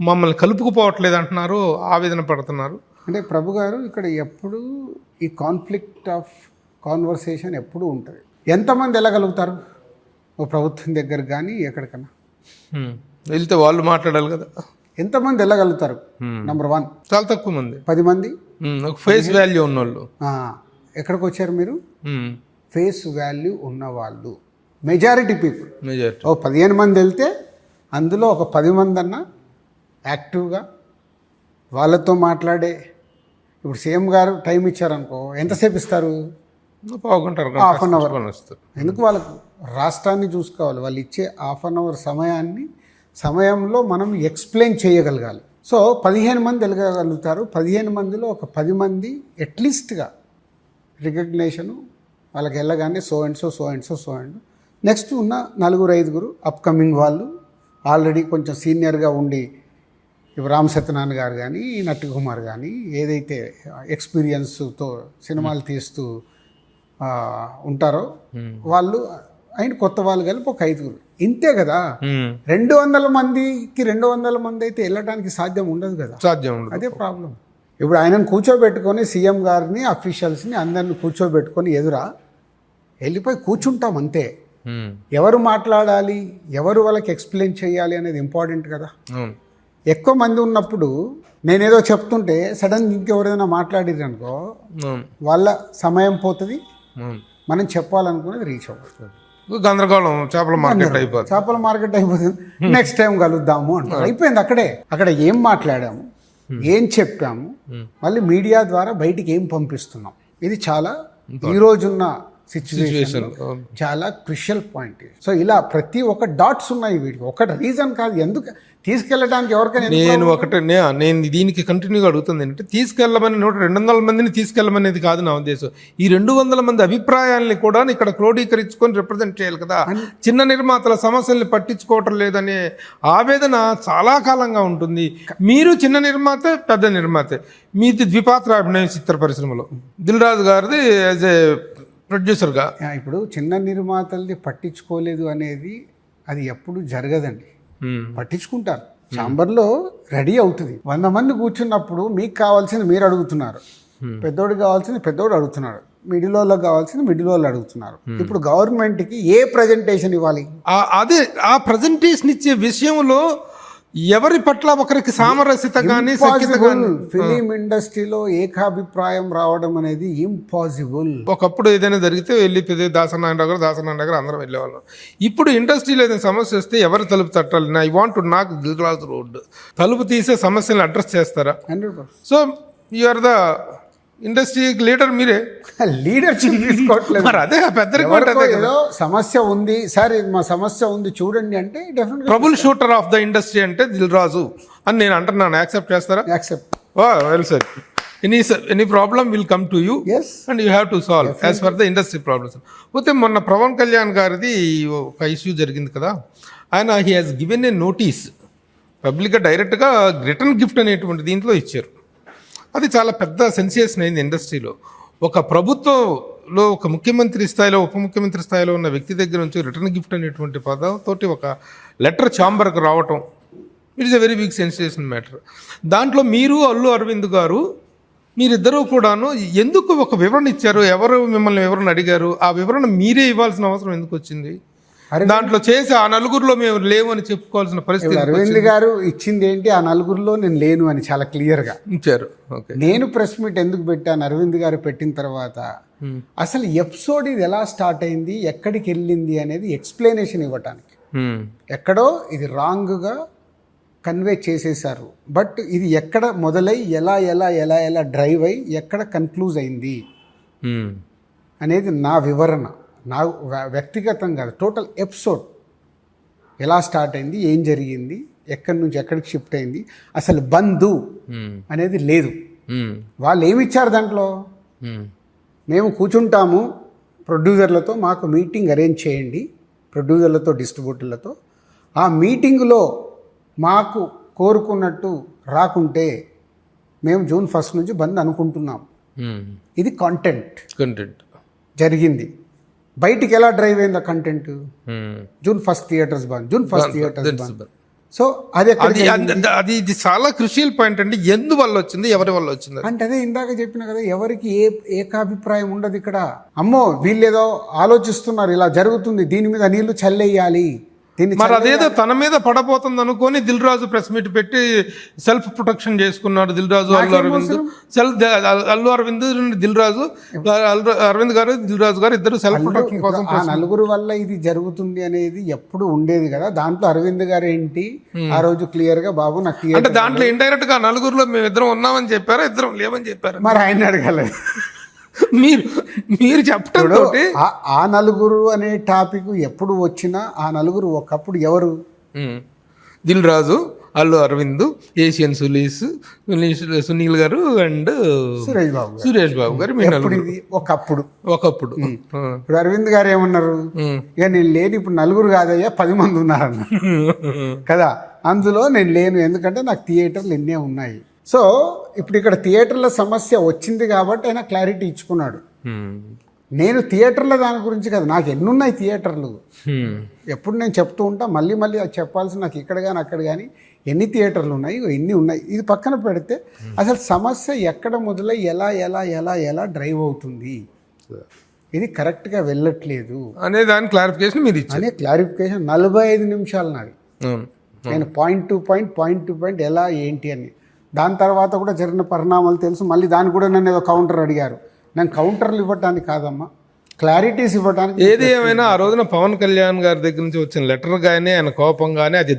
మమ్మల్ని కలుపుకుపోవట్లేదు అంటున్నారు, ఆవేదన పడుతున్నారు. అంటే ప్రభు గారు, ఇక్కడ ఎప్పుడు ఈ కాన్ఫ్లిక్ట్ ఆఫ్ కాన్వర్సేషన్ ఎప్పుడు ఉంటుంది. ఎంతమంది వెళ్ళగలుగుతారు ఓ ప్రభుత్వం దగ్గర కానీ ఎక్కడికన్నా వెళ్తే? వాళ్ళు మాట్లాడాలి కదా. ఎంతమంది వెళ్ళగలుగుతారు? నంబర్ 1 చాలా తక్కువ మంది, 10 మంది ఫేస్ వాల్యూ ఉన్నవాళ్ళు. ఎక్కడికి వచ్చారు మీరు? ఫేస్ వాల్యూ ఉన్నవాళ్ళు మెజారిటీ పీపుల్. 15 మంది వెళ్తే అందులో ఒక 10 మంది అన్నా యాక్టివ్గా వాళ్ళతో మాట్లాడే. ఇప్పుడు సీఎం గారు టైం ఇచ్చారనుకో, ఎంతసేపు ఇస్తారు? Half an hour. ఎందుకు? వాళ్ళకు రాష్ట్రాన్ని చూసుకోవాలి. వాళ్ళు ఇచ్చే హాఫ్ అన్ అవర్ సమయంలో మనం ఎక్స్ప్లెయిన్ చేయగలగాలి. సో 15 మంది వెళ్ళగలుగుతారు. 15 మందిలో ఒక 10 మంది అట్లీస్ట్గా రికగ్నేషను వాళ్ళకి వెళ్ళగానే సో అండ్ సో. నెక్స్ట్ ఉన్న 4-5 అప్కమింగ్ వాళ్ళు ఆల్రెడీ కొంచెం సీనియర్గా ఉండి, ఇప్పుడు రామ్ సత్యనారాయణ గారు కానీ, నట్టి కుమార్ కానీ, ఏదైతే ఎక్స్పీరియన్స్తో సినిమాలు తీస్తూ ఉంటారో వాళ్ళు ఆయన కొత్త వాళ్ళు కలిపి ఒక 5 ఇంతే కదా. 200 మందికి 200 మంది అయితే వెళ్ళడానికి సాధ్యం ఉండదు కదా. సాధ్యం ఉండదు. అదే ప్రాబ్లం. ఇప్పుడు ఆయనను కూర్చోబెట్టుకొని సీఎం గారిని అఫీషియల్స్ని అందరిని కూర్చోబెట్టుకొని ఎదురా వెళ్ళిపోయి కూర్చుంటాం అంతే. ఎవరు మాట్లాడాలి, ఎవరు వాళ్ళకి ఎక్స్ప్లెయిన్ చేయాలి అనేది ఇంపార్టెంట్ కదా. ఎక్కువ మంది ఉన్నప్పుడు నేనేదో చెప్తుంటే సడన్గా ఇంకెవరైనా మాట్లాడిరు అనుకో వాళ్ళ సమయం పోతుంది, మనం చెప్పాలనుకునేది రీచ్ అవ్వదు. గందరగోళం, చేపల మార్కెట్ అయిపోతుంది. నెక్స్ట్ టైం కలుద్దాము అంటారు. అయిపోయింది అక్కడే. అక్కడ ఏం మాట్లాడాము, ఏం చెప్పాము, మళ్ళీ మీడియా ద్వారా బయటికి ఏం పంపిస్తున్నాం, ఇది చాలా ఈ రోజున్న సిచ్యువేషన్ చాలా క్రిషియల్ పాయింట్. సో ఇలా ప్రతి ఒక్క డాట్స్ ఉన్నాయి వీటికి. ఒకటి రీజన్ కాదు ఎందుకు తీసుకెళ్ళడానికి ఎవరికైనా. నేను దీనికి కంటిన్యూగా అడుగుతుంది ఏంటంటే, తీసుకెళ్ళమని 200 మందిని తీసుకెళ్ళమనేది కాదు నా ఉద్దేశం. ఈ 200 మంది అభిప్రాయాల్ని కూడా ఇక్కడ క్రోడీకరించుకొని రిప్రజెంట్ చేయాలి కదా. చిన్న నిర్మాతల సమస్యల్ని పట్టించుకోవటం లేదనే ఆవేదన చాలా కాలంగా ఉంటుంది. మీరు చిన్న నిర్మాత, పెద్ద నిర్మాతే, మీది ద్విపాత్ర అభినయ చిత్ర పరిశ్రమలో, దిల్ రాజు గారిది యాజ్ ఏ ప్రొడ్యూసర్గా. ఇప్పుడు చిన్న నిర్మాతల్ని పట్టించుకోలేదు అనేది అది ఎప్పుడు జరగదండి. పట్టించుకుంటారు. ఛాంబర్లో రెడీ అవుతుంది. 100 మంది కూర్చున్నప్పుడు మీకు కావాల్సింది మీరు అడుగుతున్నారు, పెద్దోడికి కావాల్సింది పెద్దోడు అడుగుతున్నాడు, మిడిల్ వాళ్ళకి కావాల్సింది మిడిల్ వాళ్ళు అడుగుతున్నారు. ఇప్పుడు గవర్నమెంట్కి ఏ ప్రజెంటేషన్ ఇవ్వాలి? అదే ఆ ప్రజెంటేషన్ ఇచ్చే విషయంలో ఎవరి పట్ల ఒకరికి సామరస్యత కానీ ఫిలిం ఇండస్ట్రీలో ఏకాభిప్రాయం రావడం అనేది ఇంపాసిబుల్. ఒకప్పుడు ఏదైనా జరిగితే వెళ్ళిపోతే దాసనారాయణ గారు అందరం వెళ్ళేవాళ్ళం. ఇప్పుడు ఇండస్ట్రీలో ఏదైనా సమస్య వస్తే ఎవరు తలుపు తట్టాలి? ఐ వాంట్ టు నాక్ దిల్ రాజు రోడ్. తలుపు తీసే సమస్యలను అడ్రస్ చేస్తారా? 100%. So you are the industry leader. మీరే లీడర్షిప్ తీసుకోవట్లేదు. మరి అదే పెద్ద ఏదో సమస్య ఉంది సార్, మా సమస్య ఉంది చూడండి అంటే డెఫినెట్గా trouble shooter of the industry అంటే దిల్ రాజు అని నేను అంటున్నాను. యాక్సెప్ట్ చేస్తారా? Accept. Well sir, any problem will come to you and you have to solve as for the industry problems. పోతే మొన్న పవన్ కళ్యాణ్ గారిది ఒక ఇష్యూ జరిగింది కదా. ఆయన he has given a notice పబ్లిక్గా, డైరెక్ట్గా రిటర్న్ గిఫ్ట్ అనేటువంటి దీంట్లో ఇచ్చారు. అది చాలా పెద్ద సెన్సేషన్ అయింది ఇండస్ట్రీలో. ఒక ప్రభుత్వంలో ఒక ముఖ్యమంత్రి స్థాయిలో, ఉప ముఖ్యమంత్రి స్థాయిలో ఉన్న వ్యక్తి దగ్గర నుంచి రిటర్న్ గిఫ్ట్ అనేటువంటి పదంతో ఒక లెటర్ ఛాంబర్కి రావటం, it is a very big sensation matter. దాంట్లో మీరు అల్లు అరవింద్ గారు మీరిద్దరూ కూడాను ఎందుకు ఒక వివరణ ఇచ్చారు? ఎవరు మిమ్మల్ని వివరణ అడిగారు? ఆ వివరణ మీరే ఇవ్వాల్సిన అవసరం ఎందుకు వచ్చింది? దాంట్లో చేసి ఆ నలుగురిలో మేము లేవు అని చెప్పుకోవాల్సిన పరిస్థితి. అరవింద్ గారు ఇచ్చింది ఏంటి? ఆ నలుగురిలో నేను లేను అని చాలా క్లియర్గా ఇచ్చారు. నేను ప్రెస్ మీట్ ఎందుకు పెట్టాను అరవింద్ గారు పెట్టిన తర్వాత, అసలు ఎపిసోడ్ ఇది ఎలా స్టార్ట్ అయింది, ఎక్కడికి వెళ్ళింది అనేది ఎక్స్ప్లెనేషన్ ఇవ్వటానికి. ఎక్కడో ఇది రాంగ్గా కన్వే చేసేసారు. బట్ ఇది ఎక్కడ మొదలై ఎలా ఎలా ఎలా ఎలా డ్రైవ్ అయ్యి ఎక్కడ కన్క్లూజ్ అయింది అనేది నా వివరణ. నా వ్యక్తిగతం కాదు, టోటల్ ఎపిసోడ్ ఎలా స్టార్ట్ అయింది, ఏం జరిగింది, ఎక్కడి నుంచి ఎక్కడికి షిఫ్ట్ అయింది, అసలు బంధు అనేది లేదు. వాళ్ళు ఏమిచ్చారు దాంట్లో? మేము కూర్చుంటాము ప్రొడ్యూసర్లతో, మాకు మీటింగ్ అరేంజ్ చేయండి, ప్రొడ్యూసర్లతో డిస్ట్రిబ్యూటర్లతో. ఆ మీటింగ్లో మాకు కోరుకున్నట్టు రాకుంటే మేము జూన్ 1 నుంచి బంద్ అనుకుంటున్నాం. ఇది కంటెంట్ జరిగింది. బయటికి ఎలా డ్రైవ్ అయింది ఆ కంటెంట్? జూన్ 1 థియేటర్స్ బంద్, జూన్ 1 థియేటర్స్ బంద్. సో అది చాలా క్రూషియల్ పాయింట్ అండి. ఎందువల్ల వచ్చింది, ఎవరి వల్ల వచ్చింది అంటే అదే ఇందాక చెప్పిన కదా, ఎవరికి ఏకాభిప్రాయం ఉండదు ఇక్కడ. అమ్మో వీళ్ళేదో ఆలోచిస్తున్నారు, ఇలా జరుగుతుంది, దీని మీద నీళ్లు చల్లేయాలి. మరి అదేదో తన మీద పడబోతుంది అనుకొని దిల్ రాజు ప్రెస్ మీట్ పెట్టి సెల్ఫ్ ప్రొటెక్షన్ చేసుకున్నాడు. దిల్ రాజు, అల్లు అరవింద్ దిల్ రాజు, అరవింద్ గారు, దిల్ రాజు గారు ఇద్దరు సెల్ఫ్ ప్రొటెక్షన్ కోసం. ఆ నలుగురు వల్ల ఇది జరుగుతుంది అనేది ఎప్పుడు ఉండేది కదా. దాంట్లో అరవింద్ గారు ఏంటి ఆ రోజు క్లియర్ గా, బాబు నాకు అంటే దాంట్లో ఇండైరెక్ట్ గా నలుగురులో మేము ఇద్దరం ఉన్నామని చెప్పారా, ఇద్దరం లేవని చెప్పారు? మరి ఆయన అడగలేదు. మీరు చెప్పడం ఆ నలుగురు అనే టాపిక్ ఎప్పుడు వచ్చినా ఆ నలుగురు ఒకప్పుడు ఎవరు? దిల్ రాజు, అల్లు అరవింద్, ఏషియన్ సునీల్ గారు అండ్ సురేష్ బాబు గారు. ఒకప్పుడు ఇప్పుడు అరవింద్ గారు ఏమన్నారు? ఇక నేను లేని ఇప్పుడు నలుగురు కాదయ్యా 10 మంది ఉన్నారన్న కదా. అందులో నేను లేను, ఎందుకంటే నాకు థియేటర్లు ఎన్నే ఉన్నాయి. సో ఇప్పుడు ఇక్కడ థియేటర్ల సమస్య వచ్చింది కాబట్టి ఆయన క్లారిటీ ఇచ్చుకున్నాడు. నేను థియేటర్ల దాని గురించి కదా, నాకు ఎన్ని ఉన్నాయి థియేటర్లు ఎప్పుడు నేను చెప్తూ ఉంటా, మళ్ళీ మళ్ళీ అది చెప్పాల్సి నాకు ఇక్కడ కానీ అక్కడ కానీ ఎన్ని థియేటర్లు ఉన్నాయి, ఎన్ని ఉన్నాయి, ఇది పక్కన పెడితే అసలు సమస్య ఎక్కడ మొదలై ఎలా ఎలా ఎలా ఎలా డ్రైవ్ అవుతుంది, ఇది కరెక్ట్గా వెళ్ళట్లేదు అనే దాని క్లారిఫికేషన్ మీరు ఇచ్చారు. అనే క్లారిఫికేషన్ 45 నిమిషాలు నాది. అవును. నేను పాయింట్ టు పాయింట్ ఎలా ఏంటి అని. దాని తర్వాత కూడా జరిగిన పరిణామాలు తెలుసు. మళ్ళీ దాన్ని కూడా నన్ను ఏదో కౌంటర్ అడిగారు. నేను కౌంటర్లు ఇవ్వటానికి కాదమ్మా, క్లారిటీస్ ఇవ్వడానికి. ఏది ఏమైనా ఆ రోజున పవన్ కళ్యాణ్ గారి దగ్గర నుంచి వచ్చిన లెటర్ కానీ ఆయన కోపం కానీ అది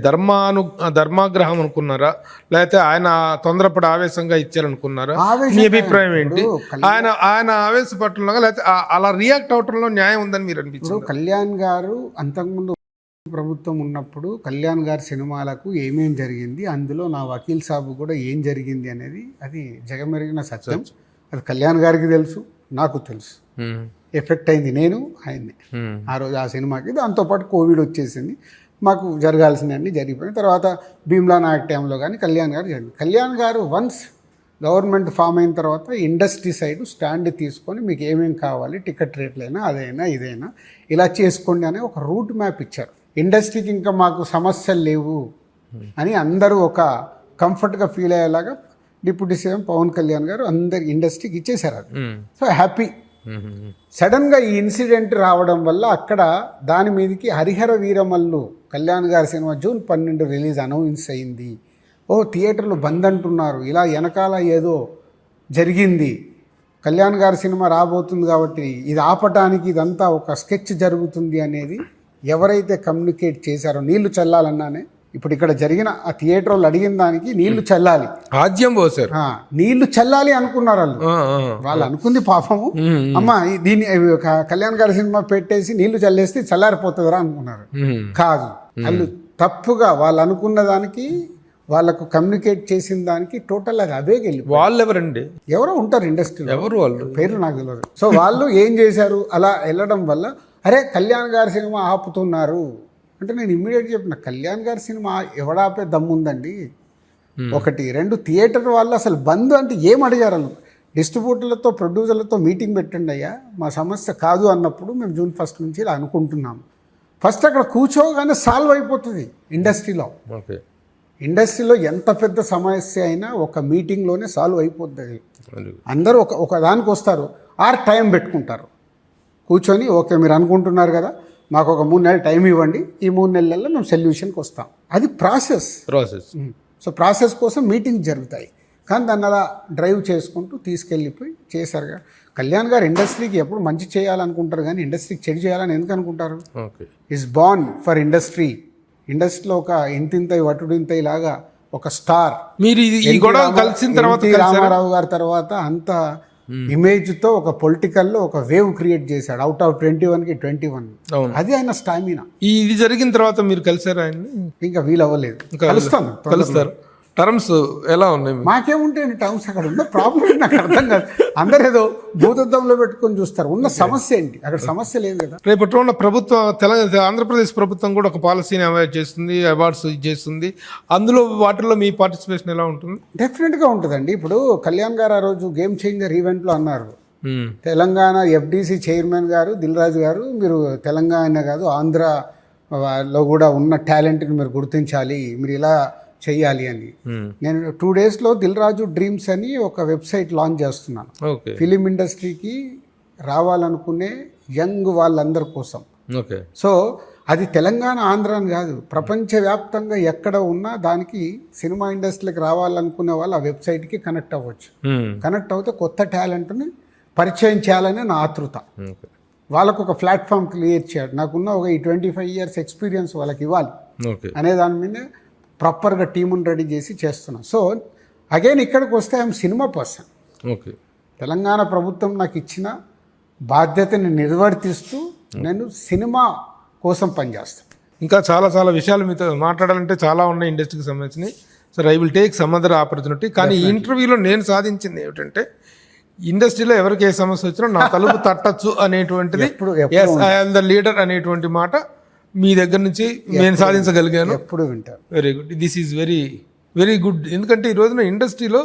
ధర్మాగ్రహం అనుకున్నారా, లేకపోతే ఆయన తొందరపడి ఆవేశంగా ఇచ్చారనుకున్నారా? మీ అభిప్రాయం ఏంటి? ఆయన ఆవేశపట్టడంలో లేకపోతే అలా రియాక్ట్ అవటంలో న్యాయం ఉందని మీరు అనిపించారు? కళ్యాణ్ గారు అంతకుముందు ప్రభుత్వం ఉన్నప్పుడు కళ్యాణ్ గారి సినిమాలకు ఏమేం జరిగింది, అందులో నా వకీల్ సాబు కూడా ఏం జరిగింది అనేది అది జగమెరిగిన సత్యం. అది కళ్యాణ్ గారికి తెలుసు, నాకు తెలుసు. ఎఫెక్ట్ అయింది నేను ఆయన్ని ఆ రోజు ఆ సినిమాకి. దాంతోపాటు కోవిడ్ వచ్చేసింది, మాకు జరగాల్సినవన్నీ జరిగిపోయిన తర్వాత భీమ్లా నాయక్ టైంలో కానీ కళ్యాణ్ గారు జరిగింది. కళ్యాణ్ గారు వన్స్ గవర్నమెంట్ ఫామ్ అయిన తర్వాత ఇండస్ట్రీ సైడ్ స్టాండ్ తీసుకొని మీకు ఏమేమి కావాలి, టికెట్ రేట్లైనా అదైనా ఇదైనా ఇలా చేసుకోండి అనే ఒక రూట్ మ్యాప్ ఇచ్చారు. ఇండస్ట్రీకి ఇంకా మాకు సమస్యలు లేవు అని అందరూ ఒక కంఫర్ట్గా ఫీల్ అయ్యేలాగా డిప్యూటీ సీఎం పవన్ కళ్యాణ్ గారు అందరి ఇండస్ట్రీకి ఇచ్చేశారు. అది సో హ్యాపీ. సడన్గా ఈ ఇన్సిడెంట్ రావడం వల్ల అక్కడ దాని మీదకి హరిహర వీరమల్లు కళ్యాణ్ గారి సినిమా June 12 రిలీజ్ అనౌన్స్ అయింది. ఓ థియేటర్లు బంద్ అంటున్నారు, ఇలా వెనకాల ఏదో జరిగింది, కళ్యాణ్ గారి సినిమా రాబోతుంది కాబట్టి ఇది ఆపటానికి ఇదంతా ఒక స్కెచ్ జరుగుతుంది అనేది ఎవరైతే కమ్యూనికేట్ చేశారో, నీళ్లు చల్లాలన్నానే ఇప్పుడు ఇక్కడ జరిగిన ఆ థియేటర్ వాళ్ళు అడిగిన దానికి నీళ్లు చల్లాలి, ఆద్యం పోసారు, నీళ్లు చల్లాలి అనుకున్నారు వాళ్ళు అనుకుంది పాపము. అమ్మ దీన్ని కళ్యాణ్ గారి సినిమా పెట్టేసి నీళ్లు చల్లేస్తే చల్లారిపోతుందిరా అనుకున్నారు. కాదు, వాళ్ళు తప్పుగా వాళ్ళు అనుకున్న దానికి వాళ్ళకు కమ్యూనికేట్ చేసిన దానికి టోటల్ అది అవే వెళ్ళి. వాళ్ళు ఎవరండి? ఎవరో ఉంటారు ఇండస్ట్రీలో, ఎవరు వాళ్ళు, పేరు నాకు తెలియదు. సో వాళ్ళు ఏం చేశారు, అలా వెళ్ళడం వల్ల అరే కళ్యాణ్ గారి సినిమా ఆపుతున్నారు అంటే నేను ఇమ్మీడియట్ చెప్పిన, కళ్యాణ్ గారి సినిమా ఎవడాపే దమ్ముందండి. ఒకటి, రెండు, థియేటర్ వాళ్ళు అసలు బంద్ అంటే ఏం అడిగారు వాళ్ళు, డిస్ట్రిబ్యూటర్లతో ప్రొడ్యూసర్లతో మీటింగ్ పెట్టండి అయ్యా, మా సమస్య కాదు అన్నప్పుడు మేము June 1 నుంచి ఇలా అనుకుంటున్నాము. ఫస్ట్ అక్కడ కూర్చోగానే సాల్వ్ అయిపోతుంది ఇండస్ట్రీలో. ఓకే, ఇండస్ట్రీలో ఎంత పెద్ద సమస్య అయినా ఒక మీటింగ్లోనే సాల్వ్ అయిపోతుంది. అందరూ ఒక దానికి వస్తారు, ఆర్ టైం పెట్టుకుంటారు కూర్చొని. ఓకే మీరు అనుకుంటున్నారు కదా, మాకు ఒక 3 నెలలు టైం ఇవ్వండి, ఈ 3 నెలల్లో మేము సొల్యూషన్కి వస్తాం. అది ప్రాసెస్. సో ప్రాసెస్ కోసం మీటింగ్ జరుగుతాయి, కానీ దాన్ని అలా డ్రైవ్ చేసుకుంటూ తీసుకెళ్ళిపోయి చేశారు. కళ్యాణ్ గారు ఇండస్ట్రీకి ఎప్పుడు మంచి చేయాలనుకుంటారు కానీ ఇండస్ట్రీకి చెడు చేయాలని ఎందుకు అనుకుంటారు? Is born for industry. ఇండస్ట్రీలో ఒక ఇంతింత వటుడింత ఇలాగా ఒక స్టార్. మీరు ఈ గొడవ కలిసిన తర్వాత రామారావు గారి తర్వాత అంత ఇమేజ్తో ఒక పొలిటికల్లో ఒక వేవ్ క్రియేట్ చేశాడు. అవుట్ ఆఫ్ 21కి 21. అది ఆయన స్టామినా. ఇది జరిగిన తర్వాత మీరు కలిసారు ఆయన్ని? ఇంకా వీలు అవ్వలేదు, కలుస్తారు. టర్మ్స్ ఎలా ఉన్నాయి? మాకేముంటాయండి టర్మ్స్, అక్కడ ఉన్న ప్రాబ్లం నాకు అర్థం కాదు. అందరు ఏదో భూతద్దంలో పెట్టుకొని చూస్తారు, ఉన్న సమస్య ఏంటి, అక్కడ సమస్య లేదు కదా. రేపటి ఉన్న ప్రభుత్వం ఆంధ్రప్రదేశ్ ప్రభుత్వం కూడా ఒక పాలసీని అవాయిడ్ చేస్తుంది, అవార్డ్స్ చేస్తుంది. అందులో వాటిల్లో మీ పార్టిసిపేషన్ ఎలా ఉంటుంది? డెఫినెట్గా ఉంటుందండి. ఇప్పుడు కళ్యాణ్ గారు ఆ రోజు గేమ్ చేంజర్ ఈవెంట్లో అన్నారు, తెలంగాణ FDC చైర్మన్ గారు దిల్ రాజు గారు, మీరు తెలంగాణ కాదు ఆంధ్రలో కూడా ఉన్న టాలెంట్ని మీరు గుర్తించాలి, మీరు ఇలా చెయ్యాలి అని. నేను 2 డేస్లో దిల్ రాజు డ్రీమ్స్ అని ఒక వెబ్సైట్ లాంచ్ చేస్తున్నాను. ఫిలిం ఇండస్ట్రీకి రావాలనుకునే యంగ్ వాళ్ళందరి కోసం. సో అది తెలంగాణ ఆంధ్ర అని కాదు, ప్రపంచవ్యాప్తంగా ఎక్కడ ఉన్నా దానికి సినిమా ఇండస్ట్రీకి రావాలనుకునే వాళ్ళు ఆ వెబ్సైట్కి కనెక్ట్ అవ్వచ్చు. కనెక్ట్ అవుతే కొత్త టాలెంట్ని పరిచయం చేయాలనే నా ఆతృత. వాళ్ళకు ఒక ప్లాట్ఫామ్ క్రియేట్ చేయాలి. నాకున్న ఒక 25 years ఎక్స్పీరియన్స్ వాళ్ళకి ఇవ్వాలి అనే దాని మీద ప్రాపర్గా టీముని రెడీ చేసి చేస్తున్నాం. సో అగైన్ ఇక్కడికి వస్తే ఐఎమ్ సినిమా పర్సన్. తెలంగాణ ప్రభుత్వం నాకు ఇచ్చిన బాధ్యతని నిర్వర్తిస్తూ నేను సినిమా కోసం పనిచేస్తాను. ఇంకా చాలా చాలా విషయాలు మీతో మాట్లాడాలంటే చాలా ఉన్నాయి ఇండస్ట్రీకి సంబంధించినవి. సరే, I will take some other opportunity. కానీ ఈ ఇంటర్వ్యూలో నేను సాధించింది ఏమిటంటే, ఇండస్ట్రీలో ఎవరికి ఏ సమస్య వచ్చినా నా తలుపు తట్టచ్చు అనేటువంటిది, ఐఎమ్ ద లీడర్ అనేటువంటి మాట మీ దగ్గర నుంచి నేను సాధించగలిగాను. ఎప్పుడు వింటారు. Very good. This is very very good. ఎందుకంటే ఈ రోజున ఇండస్ట్రీలో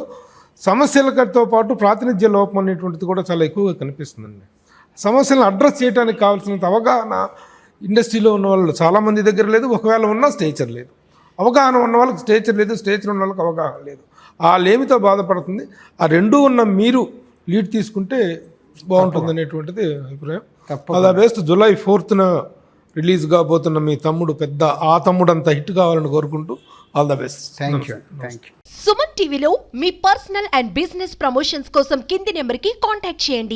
సమస్యలతో పాటు ప్రాతినిధ్య లోపం అనేటువంటిది కూడా చాలా ఎక్కువగా కనిపిస్తుందండి. సమస్యలను అడ్రస్ చేయడానికి కావాల్సినంత అవగాహన ఇండస్ట్రీలో ఉన్న వాళ్ళు చాలామంది దగ్గర లేదు. ఒకవేళ ఉన్నా స్టేచర్ లేదు. అవగాహన ఉన్న వాళ్ళకి స్టేచర్ లేదు, స్టేచర్ ఉన్న వాళ్ళకి అవగాహన లేదు. ఆ లేమితో బాధపడుతుంది. ఆ రెండూ ఉన్న మీరు లీడ్ తీసుకుంటే బాగుంటుంది అనేటువంటిది అభిప్రాయం. అలా బెస్ట్. July 4th రిలీజ్ కాబోతున్న మీ తమ్ముడు ఆ తమ్ముడు అంత హిట్ కావాలని కోరుకుంటూ all the best. Thank you. Suman టీవీలో మీ పర్సనల్ అండ్ బిజినెస్ ప్రమోషన్స్ కోసం కింది నెంబర్కి కాంటాక్ట్ చేయండి.